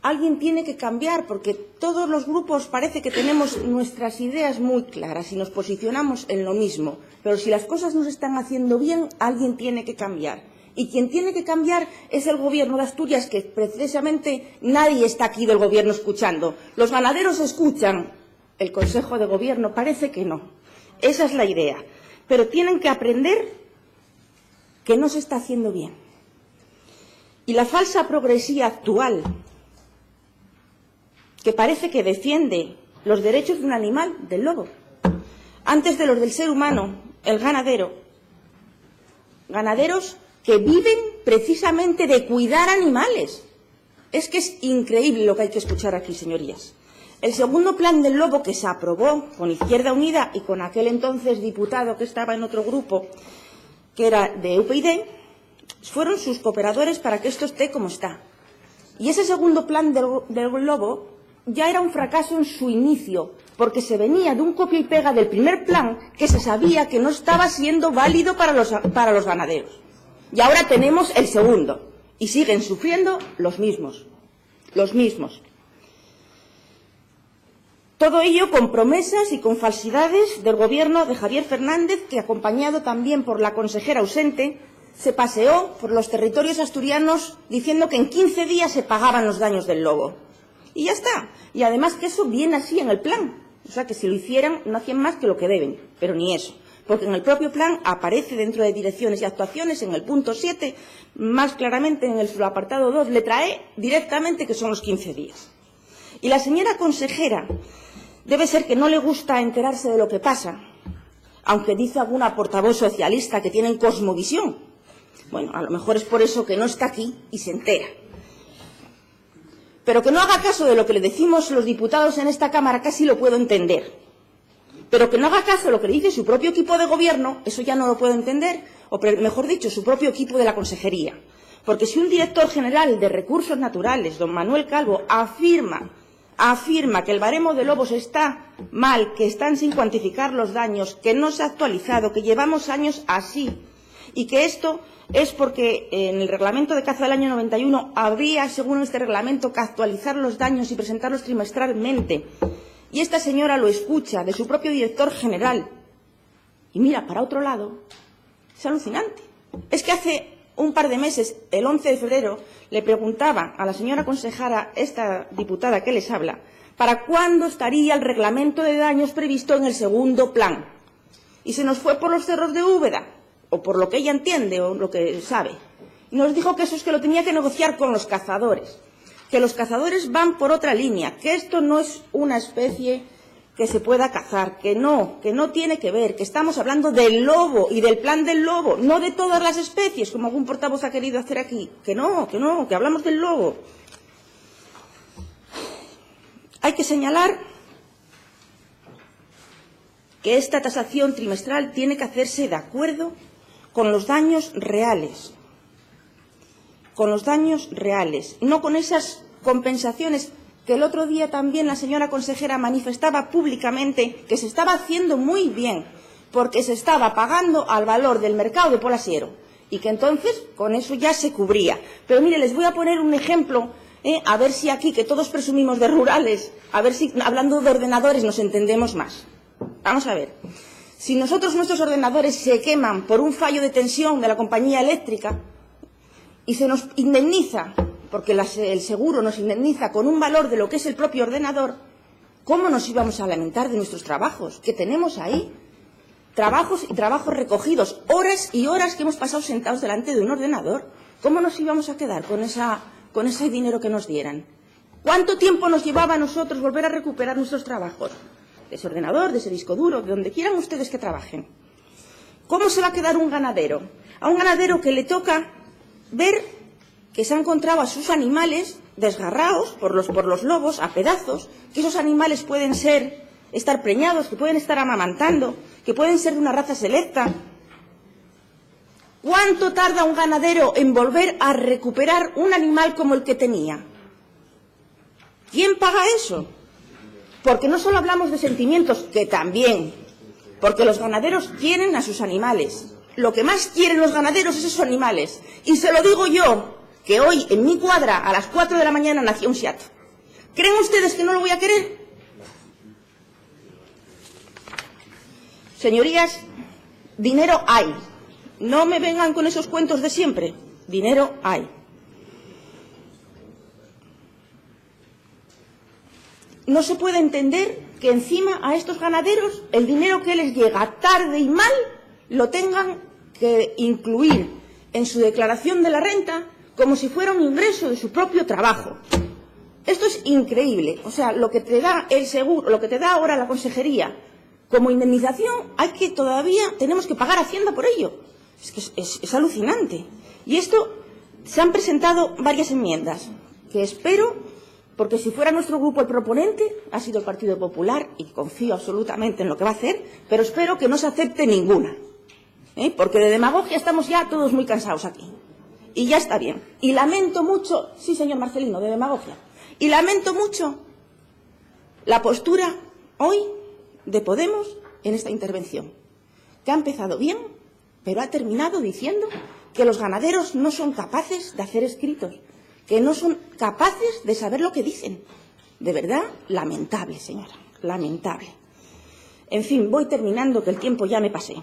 alguien tiene que cambiar, porque todos los grupos parece que tenemos nuestras ideas muy claras y nos posicionamos en lo mismo. Pero si las cosas no se están haciendo bien, alguien tiene que cambiar. Y quien tiene que cambiar es el Gobierno de Asturias, que precisamente nadie está aquí del Gobierno escuchando. Los ganaderos escuchan, el Consejo de Gobierno parece que no. Esa es la idea. Pero tienen que aprender que no se está haciendo bien. Y la falsa progresía actual, que parece que defiende los derechos de un animal, del lobo, antes de los del ser humano, el ganadero. Ganaderos que viven precisamente de cuidar animales. Es que es increíble lo que hay que escuchar aquí, señorías. El segundo plan del lobo que se aprobó con Izquierda Unida y con aquel entonces diputado que estaba en otro grupo, que era de UPyD, fueron sus cooperadores para que esto esté como está. Y ese segundo plan del lobo ya era un fracaso en su inicio, porque se venía de un copia y pega del primer plan que se sabía que no estaba siendo válido para los ganaderos. Y ahora tenemos el segundo, y siguen sufriendo los mismos. Todo ello con promesas y con falsidades del gobierno de Javier Fernández, que, acompañado también por la consejera ausente, se paseó por los territorios asturianos diciendo que en 15 días se pagaban los daños del lobo. Y ya está. Y además que eso viene así en el plan. O sea, que si lo hicieran, no hacían más que lo que deben. Pero ni eso. Porque en el propio plan aparece dentro de direcciones y actuaciones, en el punto 7, más claramente en el apartado 2, le trae directamente que son los 15 días. Y la señora consejera debe ser que no le gusta enterarse de lo que pasa, aunque dice alguna portavoz socialista que tienen cosmovisión. Bueno, a lo mejor es por eso que no está aquí y se entera. Pero que no haga caso de lo que le decimos los diputados en esta Cámara, casi lo puedo entender. Pero que no haga caso de lo que le dice su propio equipo de gobierno, eso ya no lo puedo entender, o mejor dicho, su propio equipo de la consejería. Porque si un director general de Recursos Naturales, don Manuel Calvo, afirma que el baremo de lobos está mal, que están sin cuantificar los daños, que no se ha actualizado, que llevamos años así, y que esto es porque en el reglamento de caza del año 91 habría, según este reglamento, que actualizar los daños y presentarlos trimestralmente. Y esta señora lo escucha de su propio director general. Y mira para otro lado. Es alucinante. Es que hace un par de meses, el 11 de febrero, le preguntaba a la señora consejera, esta diputada que les habla, ¿para cuándo estaría el reglamento de daños previsto en el segundo plan? Y se nos fue por los cerros de Úbeda, o por lo que ella entiende, o lo que sabe. Y nos dijo que eso es que lo tenía que negociar con los cazadores, que los cazadores van por otra línea, que esto no es una especie que se pueda cazar, que no tiene que ver, que estamos hablando del lobo y del plan del lobo, no de todas las especies, como algún portavoz ha querido hacer aquí, que hablamos del lobo. Hay que señalar que esta tasación trimestral tiene que hacerse de acuerdo con los daños reales, no con esas compensaciones que el otro día también la señora consejera manifestaba públicamente que se estaba haciendo muy bien, porque se estaba pagando al valor del mercado de Polasiero, y que entonces con eso ya se cubría. Pero mire, les voy a poner un ejemplo, a ver si aquí, que todos presumimos de rurales, a ver si hablando de ordenadores nos entendemos más. Vamos a ver. Si nuestros ordenadores se queman por un fallo de tensión de la compañía eléctrica y se nos indemniza, porque el seguro nos indemniza con un valor de lo que es el propio ordenador, ¿cómo nos íbamos a lamentar de nuestros trabajos que tenemos ahí? Trabajos y trabajos recogidos, horas y horas que hemos pasado sentados delante de un ordenador. ¿Cómo nos íbamos a quedar con ese dinero que nos dieran? ¿Cuánto tiempo nos llevaba a nosotros volver a recuperar nuestros trabajos? De ese ordenador, de ese disco duro, de donde quieran ustedes que trabajen. ¿Cómo se va a quedar un ganadero? A un ganadero que le toca ver que se ha encontrado a sus animales desgarrados por los lobos a pedazos, que esos animales pueden estar preñados, que pueden estar amamantando, que pueden ser de una raza selecta. ¿Cuánto tarda un ganadero en volver a recuperar un animal como el que tenía? ¿Quién paga eso? Porque no solo hablamos de sentimientos, que también, porque los ganaderos quieren a sus animales. Lo que más quieren los ganaderos es esos animales. Y se lo digo yo, que hoy en mi cuadra a las 4 de la mañana nació un Seat. ¿Creen ustedes que no lo voy a querer? Señorías, dinero hay. No me vengan con esos cuentos de siempre. Dinero hay. No se puede entender que encima a estos ganaderos el dinero que les llega tarde y mal lo tengan que incluir en su declaración de la renta como si fuera un ingreso de su propio trabajo. Esto es increíble. O sea, lo que te da el seguro, lo que te da ahora la consejería como indemnización, tenemos que pagar a Hacienda por ello. Es que es alucinante. Y esto, se han presentado varias enmiendas, que espero, porque si fuera nuestro grupo el proponente, ha sido el Partido Popular, y confío absolutamente en lo que va a hacer, pero espero que no se acepte ninguna. Porque de demagogia estamos ya todos muy cansados aquí. Y ya está bien. Y lamento mucho, sí, señor Marcelino, de demagogia, y lamento mucho la postura hoy de Podemos en esta intervención, que ha empezado bien, pero ha terminado diciendo que los ganaderos no son capaces de hacer escritos, que no son capaces de saber lo que dicen. De verdad, lamentable, señora, lamentable. En fin, voy terminando, que el tiempo ya me pasé.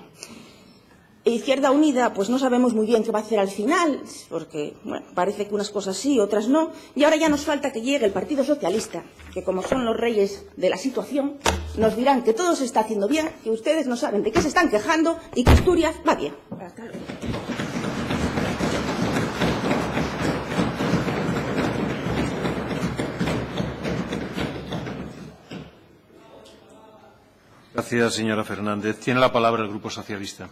Izquierda Unida, pues no sabemos muy bien qué va a hacer al final, porque bueno, parece que unas cosas sí, otras no, y ahora ya nos falta que llegue el Partido Socialista, que como son los reyes de la situación, nos dirán que todo se está haciendo bien, que ustedes no saben de qué se están quejando y que Asturias va bien. Hasta luego. Gracias, señora Fernández. Tiene la palabra el Grupo Socialista.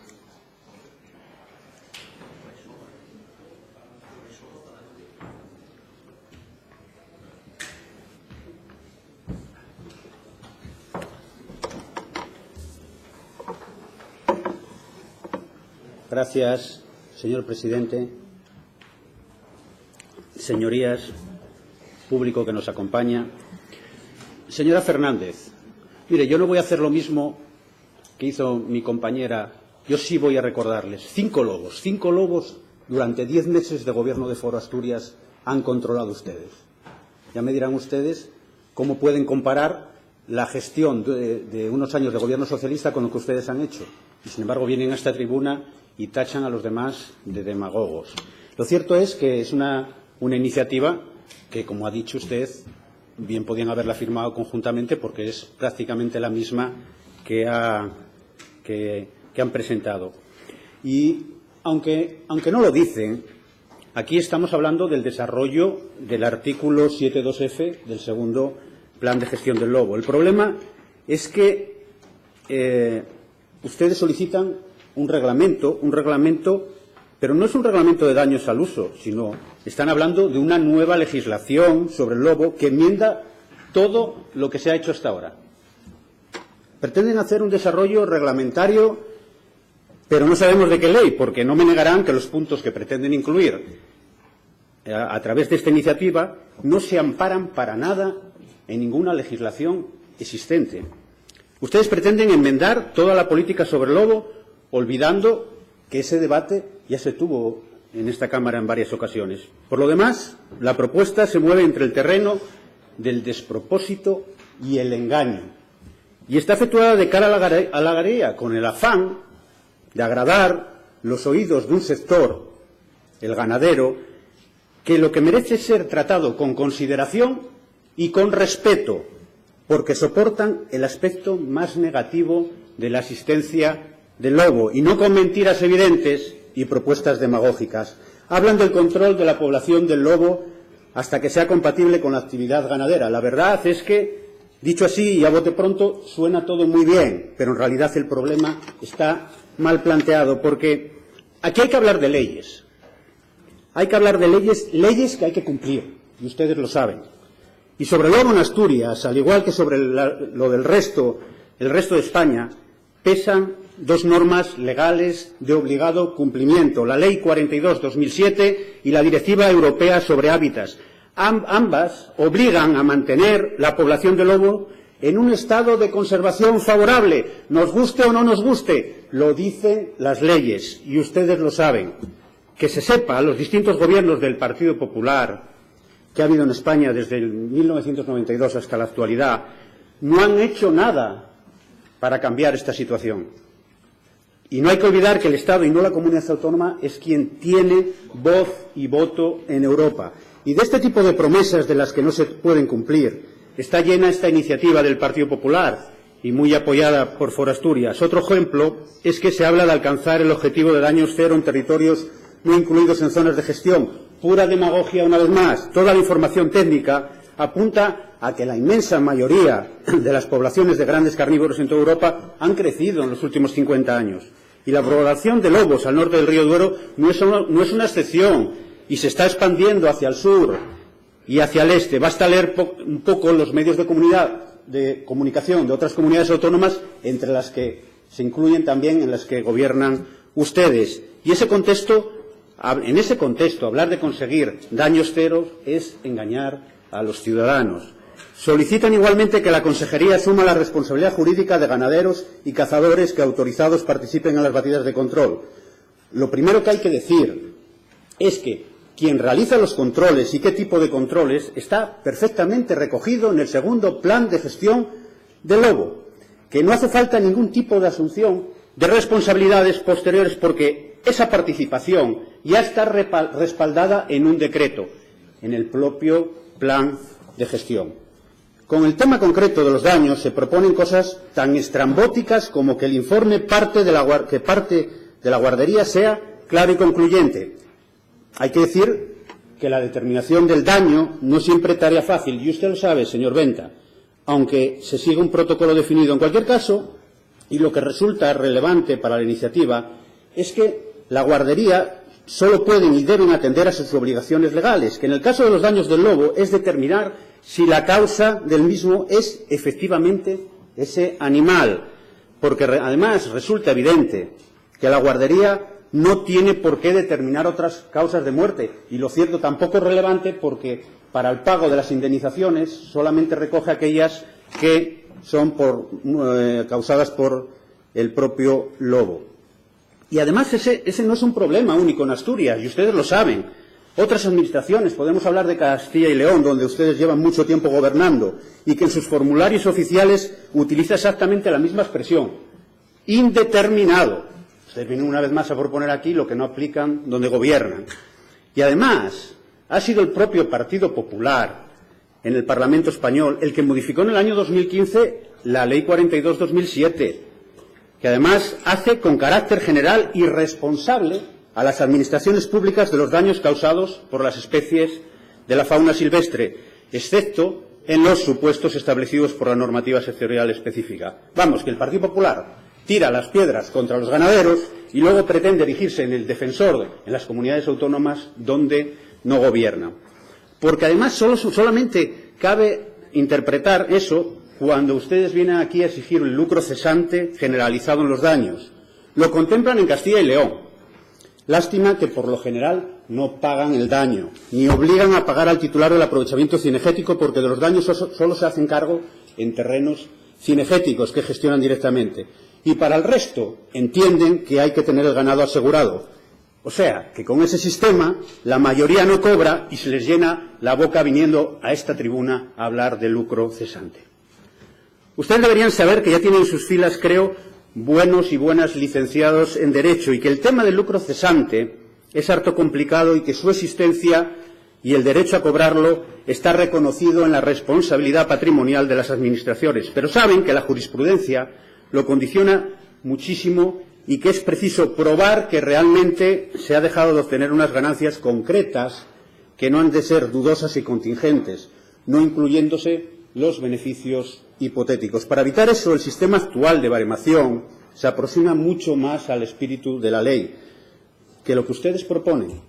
Gracias, señor presidente. Señorías, público que nos acompaña. Señora Fernández, mire, yo no voy a hacer lo mismo que hizo mi compañera. Yo sí voy a recordarles. 5 lobos durante 10 meses de gobierno de Foro Asturias han controlado ustedes. Ya me dirán ustedes cómo pueden comparar la gestión de unos años de gobierno socialista con lo que ustedes han hecho. Y, sin embargo, vienen a esta tribuna y tachan a los demás de demagogos. Lo cierto es que es una iniciativa que, como ha dicho usted, bien podían haberla firmado conjuntamente porque es prácticamente la misma que han presentado. Y aunque no lo dicen, aquí estamos hablando del desarrollo del artículo 7.2f del segundo Plan de Gestión del Lobo. El problema es que ustedes solicitan un reglamento, pero no es un reglamento de daños al uso, sino están hablando de una nueva legislación sobre el lobo que enmienda todo lo que se ha hecho hasta ahora. Pretenden hacer un desarrollo reglamentario, pero no sabemos de qué ley, porque no me negarán que los puntos que pretenden incluir a través de esta iniciativa no se amparan para nada en ninguna legislación existente. Ustedes pretenden enmendar toda la política sobre el lobo, olvidando que ese debate ya se tuvo en esta Cámara en varias ocasiones. Por lo demás, la propuesta se mueve entre el terreno del despropósito y el engaño. Y está efectuada de cara a la galería, con el afán de agradar los oídos de un sector, el ganadero, que lo que merece es ser tratado con consideración y con respeto, porque soportan el aspecto más negativo de la existencia del lobo, y no con mentiras evidentes y propuestas demagógicas. Hablan del control de la población del lobo hasta que sea compatible con la actividad ganadera. La verdad es que, dicho así y a bote pronto, suena todo muy bien, pero en realidad el problema está mal planteado, porque aquí hay que hablar de leyes. Hay que hablar de leyes que hay que cumplir, y ustedes lo saben. Y sobre el lobo en Asturias, al igual que sobre lo del resto, el resto de España, pesan 2 normas legales de obligado cumplimiento, la Ley 42/2007 y la Directiva Europea sobre Hábitats. Ambas obligan a mantener la población de lobo en un estado de conservación favorable, nos guste o no nos guste, lo dicen las leyes y ustedes lo saben. Que se sepa, los distintos gobiernos del Partido Popular que ha habido en España desde el 1992 hasta la actualidad no han hecho nada para cambiar esta situación. Y no hay que olvidar que el Estado y no la comunidad autónoma es quien tiene voz y voto en Europa. Y de este tipo de promesas de las que no se pueden cumplir está llena esta iniciativa del Partido Popular y muy apoyada por Foro Asturias. Otro ejemplo es que se habla de alcanzar el objetivo de daños cero en territorios no incluidos en zonas de gestión. pura demagogia una vez más. Toda la información técnica apunta a que la inmensa mayoría de las poblaciones de grandes carnívoros en toda Europa han crecido en los últimos 50 años. Y la población de lobos al norte del río Duero no es una excepción y se está expandiendo hacia el sur y hacia el este. Basta leer un poco los medios de comunicación de otras comunidades autónomas, entre las que se incluyen también en las que gobiernan ustedes. Y en ese contexto, hablar de conseguir daños cero es engañar a los ciudadanos. Solicitan igualmente que la Consejería asuma la responsabilidad jurídica de ganaderos y cazadores que autorizados participen en las batidas de control. Lo primero que hay que decir es que quien realiza los controles y qué tipo de controles está perfectamente recogido en el segundo plan de gestión del lobo, que no hace falta ningún tipo de asunción de responsabilidades posteriores porque esa participación ya está respaldada en un decreto, en el propio plan de gestión. Con el tema concreto de los daños se proponen cosas tan estrambóticas como que el informe parte de la guardería sea claro y concluyente. Hay que decir que la determinación del daño no es siempre tarea fácil, y usted lo sabe, señor Venta, aunque se siga un protocolo definido. En cualquier caso, y lo que resulta relevante para la iniciativa, es que la guardería solo pueden y deben atender a sus obligaciones legales, que en el caso de los daños del lobo es determinar si la causa del mismo es efectivamente ese animal, porque además resulta evidente que la guardería no tiene por qué determinar otras causas de muerte, y lo cierto tampoco es relevante porque para el pago de las indemnizaciones solamente recoge aquellas que son causadas por el propio lobo. Y además ese no es un problema único en Asturias, y ustedes lo saben. Otras administraciones, podemos hablar de Castilla y León, donde ustedes llevan mucho tiempo gobernando, y que en sus formularios oficiales utiliza exactamente la misma expresión, indeterminado. Ustedes vienen una vez más a proponer aquí lo que no aplican donde gobiernan. Y además, ha sido el propio Partido Popular en el Parlamento español el que modificó en el año 2015 la Ley 42/2007, que además hace con carácter general y responsable a las administraciones públicas de los daños causados por las especies de la fauna silvestre, excepto en los supuestos establecidos por la normativa sectorial específica. Vamos, que el Partido Popular tira las piedras contra los ganaderos y luego pretende erigirse en el defensor en las comunidades autónomas donde no gobierna. Porque además solamente cabe interpretar eso cuando ustedes vienen aquí a exigir el lucro cesante generalizado en los daños. Lo contemplan en Castilla y León. Lástima que por lo general no pagan el daño, ni obligan a pagar al titular del aprovechamiento cinegético, porque de los daños solo se hacen cargo en terrenos cinegéticos que gestionan directamente. Y para el resto entienden que hay que tener el ganado asegurado. O sea, que con ese sistema la mayoría no cobra y se les llena la boca viniendo a esta tribuna a hablar de lucro cesante. Ustedes deberían saber que ya tienen en sus filas, creo, buenos y buenas licenciados en Derecho, y que el tema del lucro cesante es harto complicado y que su existencia y el derecho a cobrarlo está reconocido en la responsabilidad patrimonial de las administraciones. Pero saben que la jurisprudencia lo condiciona muchísimo y que es preciso probar que realmente se ha dejado de obtener unas ganancias concretas que no han de ser dudosas y contingentes, no incluyéndose los beneficios hipotéticos. Para evitar eso, el sistema actual de baremación se aproxima mucho más al espíritu de la ley que lo que ustedes proponen,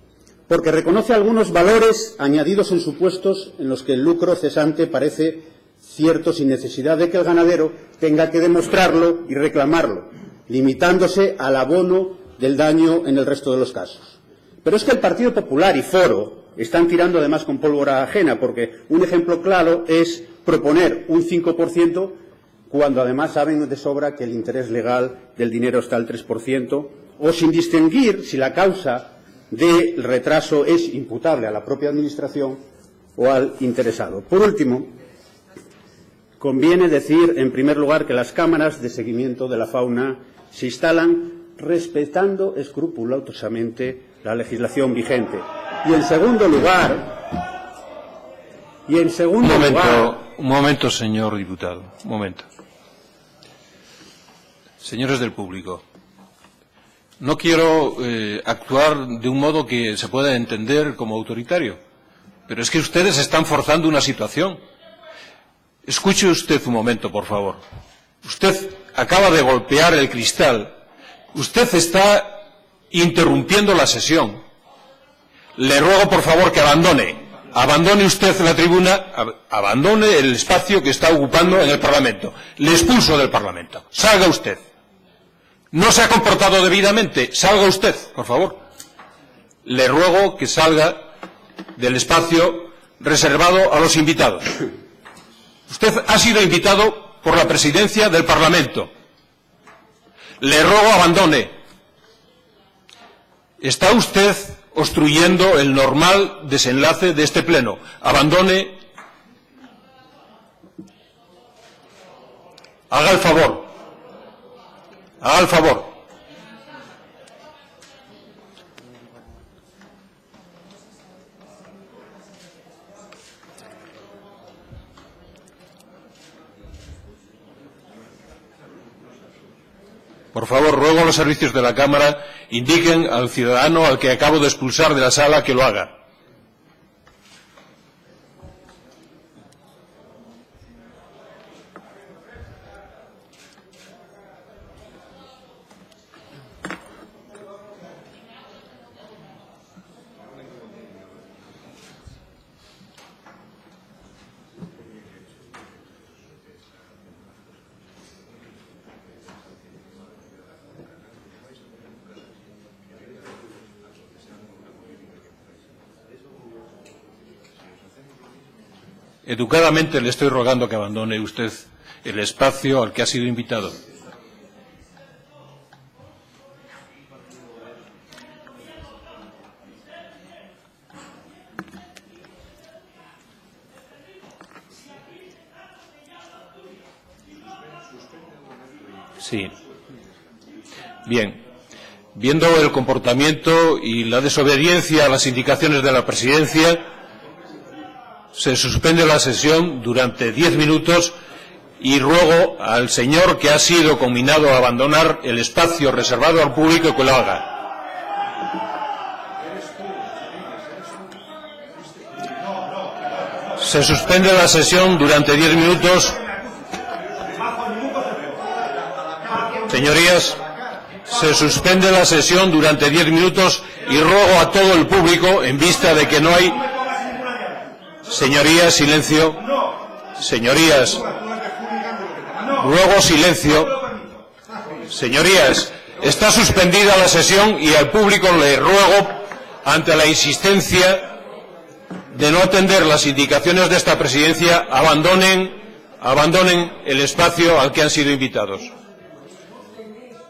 porque reconoce algunos valores añadidos en supuestos en los que el lucro cesante parece cierto sin necesidad de que el ganadero tenga que demostrarlo y reclamarlo, limitándose al abono del daño en el resto de los casos. Pero es que el Partido Popular y Foro están tirando además con pólvora ajena, porque un ejemplo claro es proponer un 5% cuando además saben de sobra que el interés legal del dinero está al 3%, o sin distinguir si la causa del retraso es imputable a la propia Administración o al interesado. Por último, conviene decir, en primer lugar, que las cámaras de seguimiento de la fauna se instalan respetando escrupulosamente la legislación vigente. Y en segundo lugar... Un momento, señor diputado. Un momento. Señores del público, No quiero actuar de un modo que se pueda entender como autoritario, pero es que ustedes están forzando una situación. Escuche usted un momento, por favor. Usted acaba de golpear el cristal. Usted está interrumpiendo la sesión. Le ruego, por favor, que abandone usted la tribuna, abandone el espacio que está ocupando en el Parlamento. Le expulso del Parlamento. Salga usted. No se ha comportado debidamente. Salga usted, por favor. Le ruego que salga del espacio reservado a los invitados. Usted ha sido invitado por la presidencia del Parlamento. Le ruego abandone. Está usted obstruyendo el normal desenlace de este pleno. Abandone. Haga el favor. Haga el favor. Por favor, ruego a los servicios de la Cámara indiquen al ciudadano al que acabo de expulsar de la sala que lo haga. Educadamente le estoy rogando que abandone usted el espacio al que ha sido invitado. Sí. Bien. Viendo el comportamiento y la desobediencia a las indicaciones de la Presidencia, se suspende la sesión durante 10 minutos y ruego al señor que ha sido conminado a abandonar el espacio reservado al público que lo haga. Se suspende la sesión durante 10 minutos. Señorías, se suspende la sesión durante 10 minutos y ruego a todo el público, en vista de que no hay... Señorías, silencio. Señorías, ruego silencio. Señorías, está suspendida la sesión y al público le ruego, ante la insistencia de no atender las indicaciones de esta presidencia, abandonen el espacio al que han sido invitados.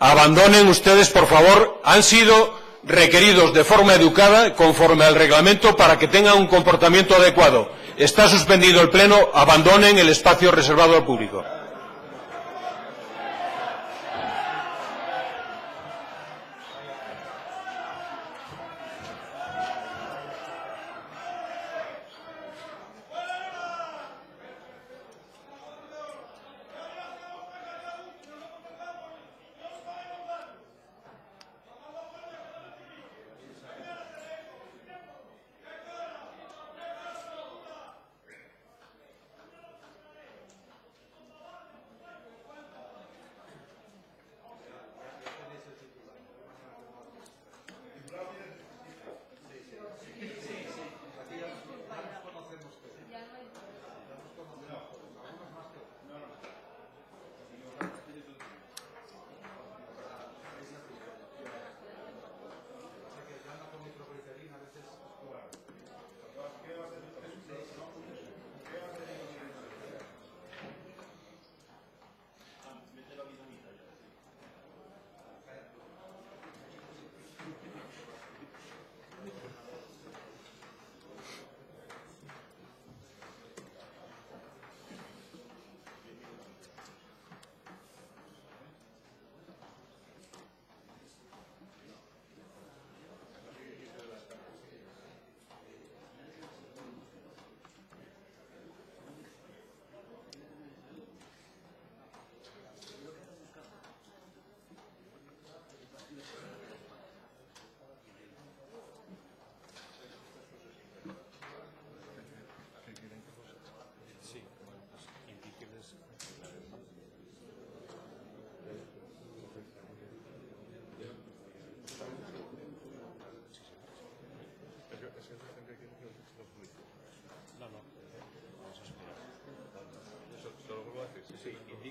Abandonen ustedes, por favor. Han sido requeridos de forma educada, conforme al reglamento, para que tengan un comportamiento adecuado. Está suspendido el pleno. Abandonen el espacio reservado al público.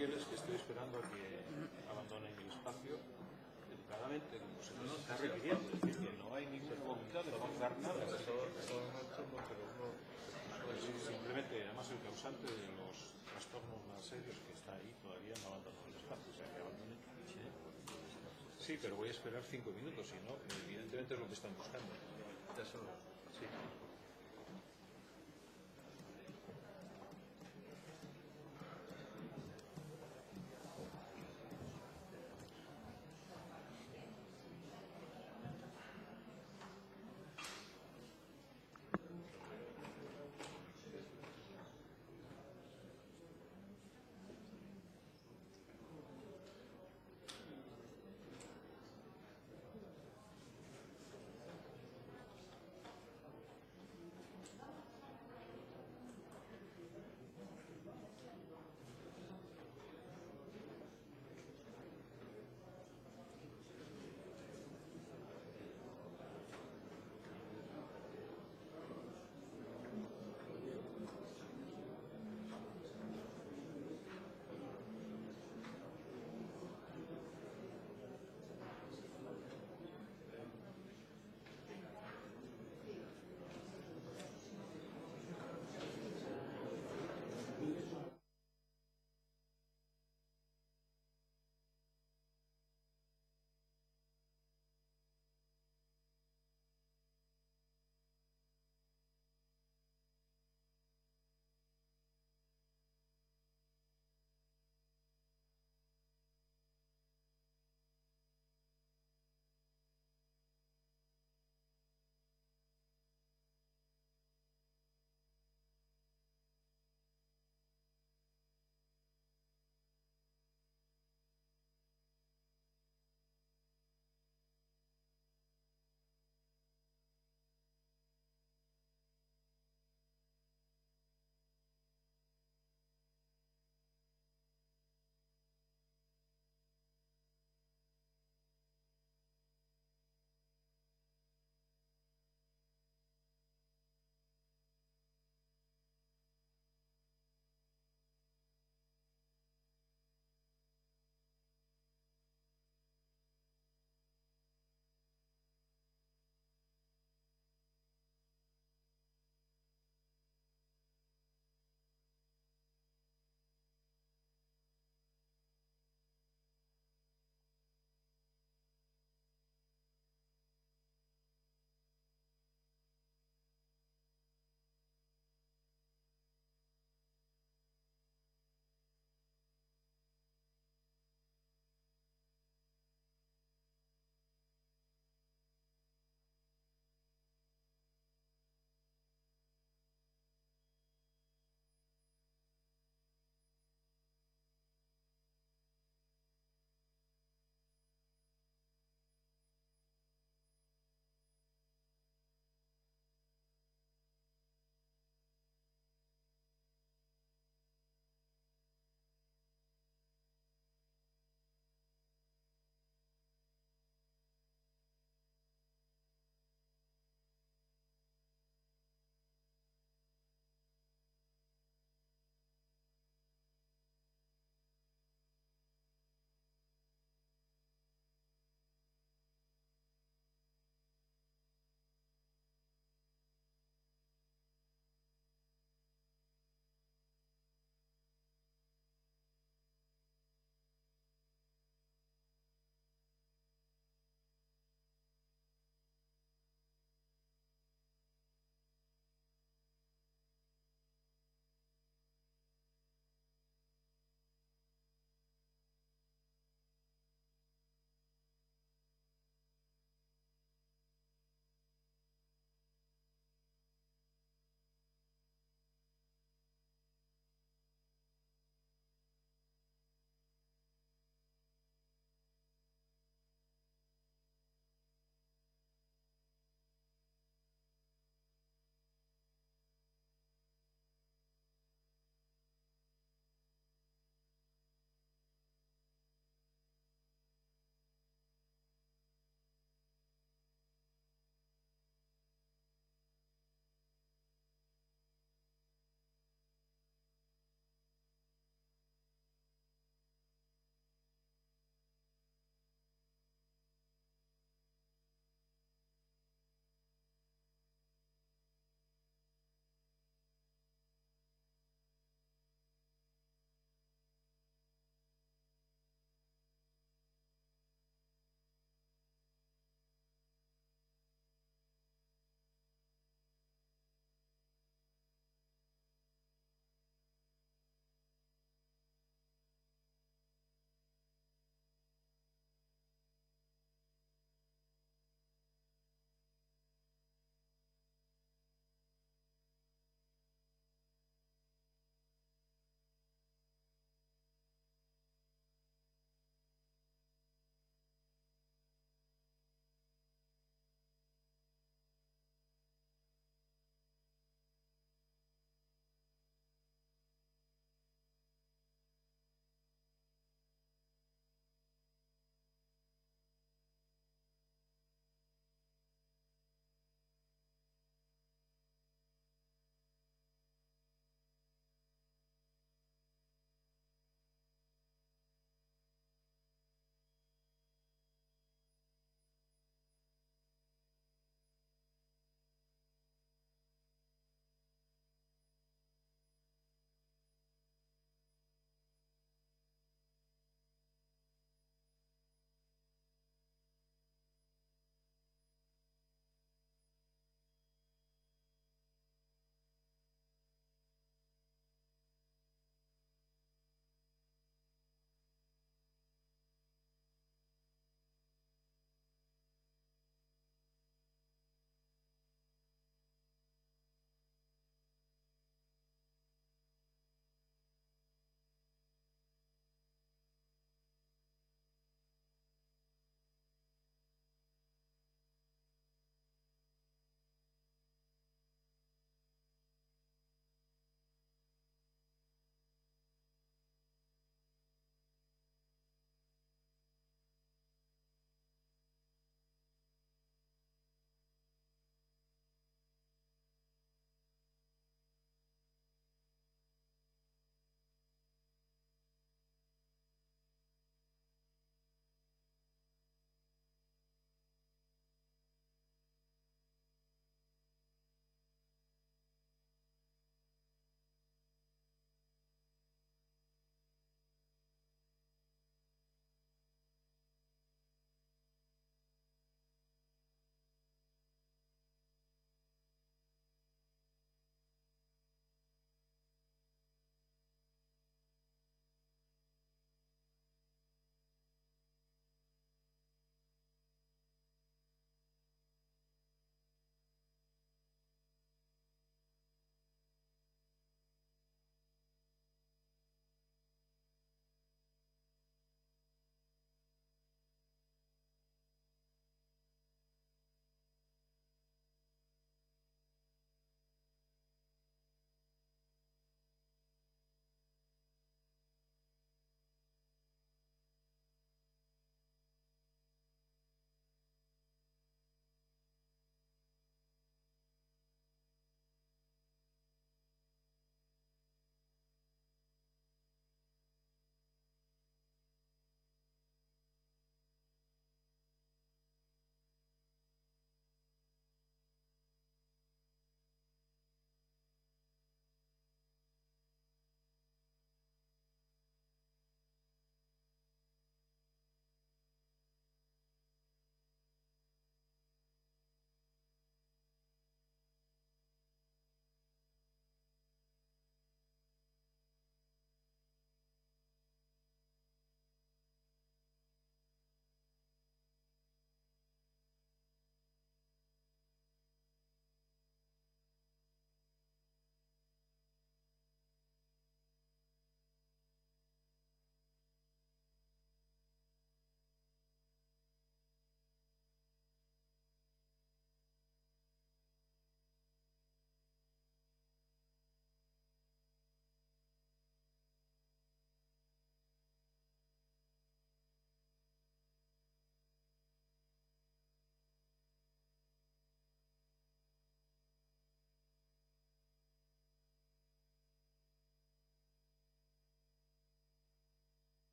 Miquel, es que estoy esperando a que abandonen el espacio educadamente, como se nos está requiriendo. Es decir, que no hay ninguna voluntad de forzar nada. Simplemente, además, el causante de los trastornos más serios que está ahí todavía no abandonó el espacio. O sea, que abandone. Sí, pero voy a esperar 5 minutos, si no, evidentemente es lo que están buscando. Sí.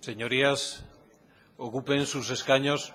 Señorías, ocupen sus escaños.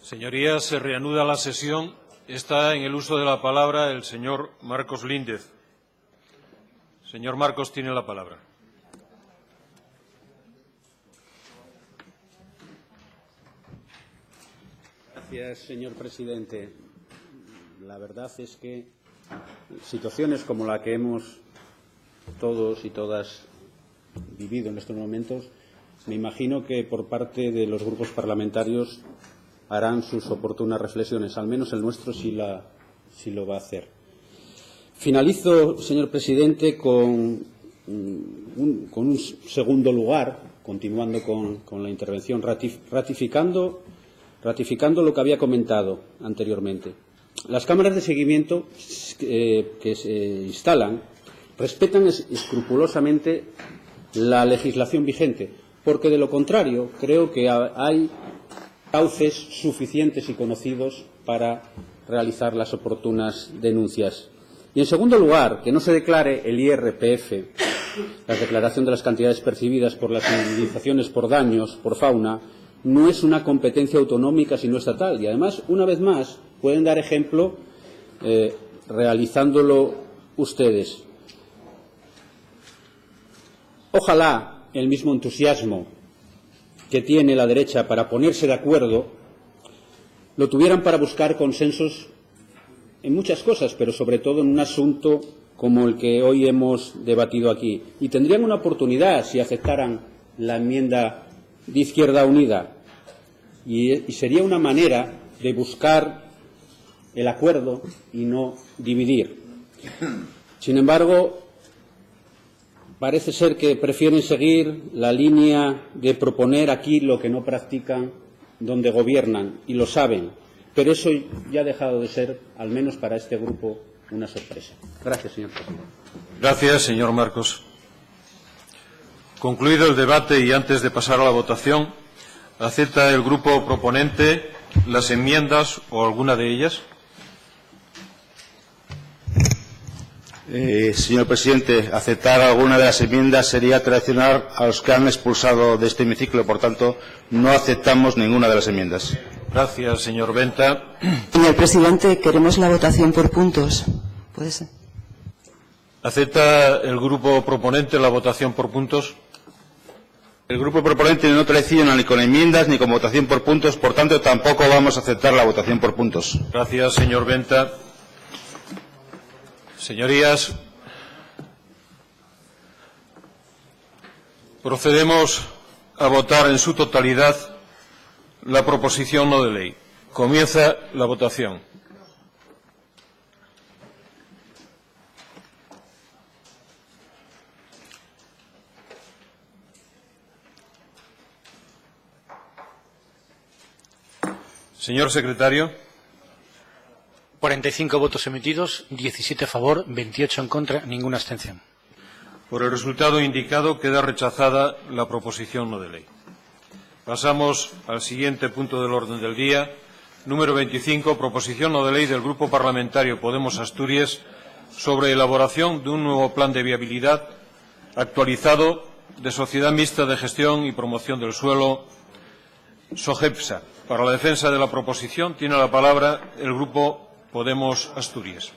Señorías, se reanuda la sesión. Está en el uso de la palabra el señor Marcos Líndez. Señor Marcos, tiene la palabra. Gracias, señor presidente. La verdad es que situaciones como la que hemos todos y todas vivido en estos momentos, me imagino que por parte de los grupos parlamentarios harán sus oportunas reflexiones. Al menos el nuestro sí lo va a hacer. Finalizo, señor presidente, con un segundo lugar, continuando con la intervención, ratificando lo que había comentado anteriormente. Las cámaras de seguimiento que se instalan respetan escrupulosamente la legislación vigente, porque de lo contrario creo que hay cauces suficientes y conocidos para realizar las oportunas denuncias. Y, en segundo lugar, que no se declare el IRPF, la declaración de las cantidades percibidas por las indemnizaciones por daños, por fauna, no es una competencia autonómica sino estatal. Y, además, una vez más, pueden dar ejemplo realizándolo ustedes. Ojalá el mismo entusiasmo que tiene la derecha para ponerse de acuerdo lo tuvieran para buscar consensos en muchas cosas, pero sobre todo en un asunto como el que hoy hemos debatido aquí. Y tendrían una oportunidad si aceptaran la enmienda de Izquierda Unida. Y sería una manera de buscar el acuerdo y no dividir. Sin embargo, parece ser que prefieren seguir la línea de proponer aquí lo que no practican donde gobiernan, y lo saben. Pero eso ya ha dejado de ser, al menos para este grupo, una sorpresa. Gracias, señor presidente. Gracias, señor Marcos. Concluido el debate y antes de pasar a la votación, ¿acepta el grupo proponente las enmiendas o alguna de ellas? Señor presidente, aceptar alguna de las enmiendas sería traicionar a los que han expulsado de este hemiciclo. Por tanto, no aceptamos ninguna de las enmiendas. Gracias, señor Venta. Señor presidente, queremos la votación por puntos. ¿Puede ser? ¿Acepta el grupo proponente la votación por puntos? El grupo proponente no traiciona ni con enmiendas ni con votación por puntos. Por tanto, tampoco vamos a aceptar la votación por puntos. Gracias, señor Venta. Señorías, procedemos a votar en su totalidad la proposición no de ley. Comienza la votación. Señor secretario. 45 votos emitidos, 17 a favor, 28 en contra, ninguna abstención. Por el resultado indicado queda rechazada la proposición no de ley. Pasamos al siguiente punto del orden del día, número 25, proposición no de ley del Grupo Parlamentario Podemos Asturias sobre elaboración de un nuevo plan de viabilidad actualizado de Sociedad Mixta de Gestión y Promoción del Suelo, SOGEPSA. Para la defensa de la proposición tiene la palabra el Grupo Podemos Asturias.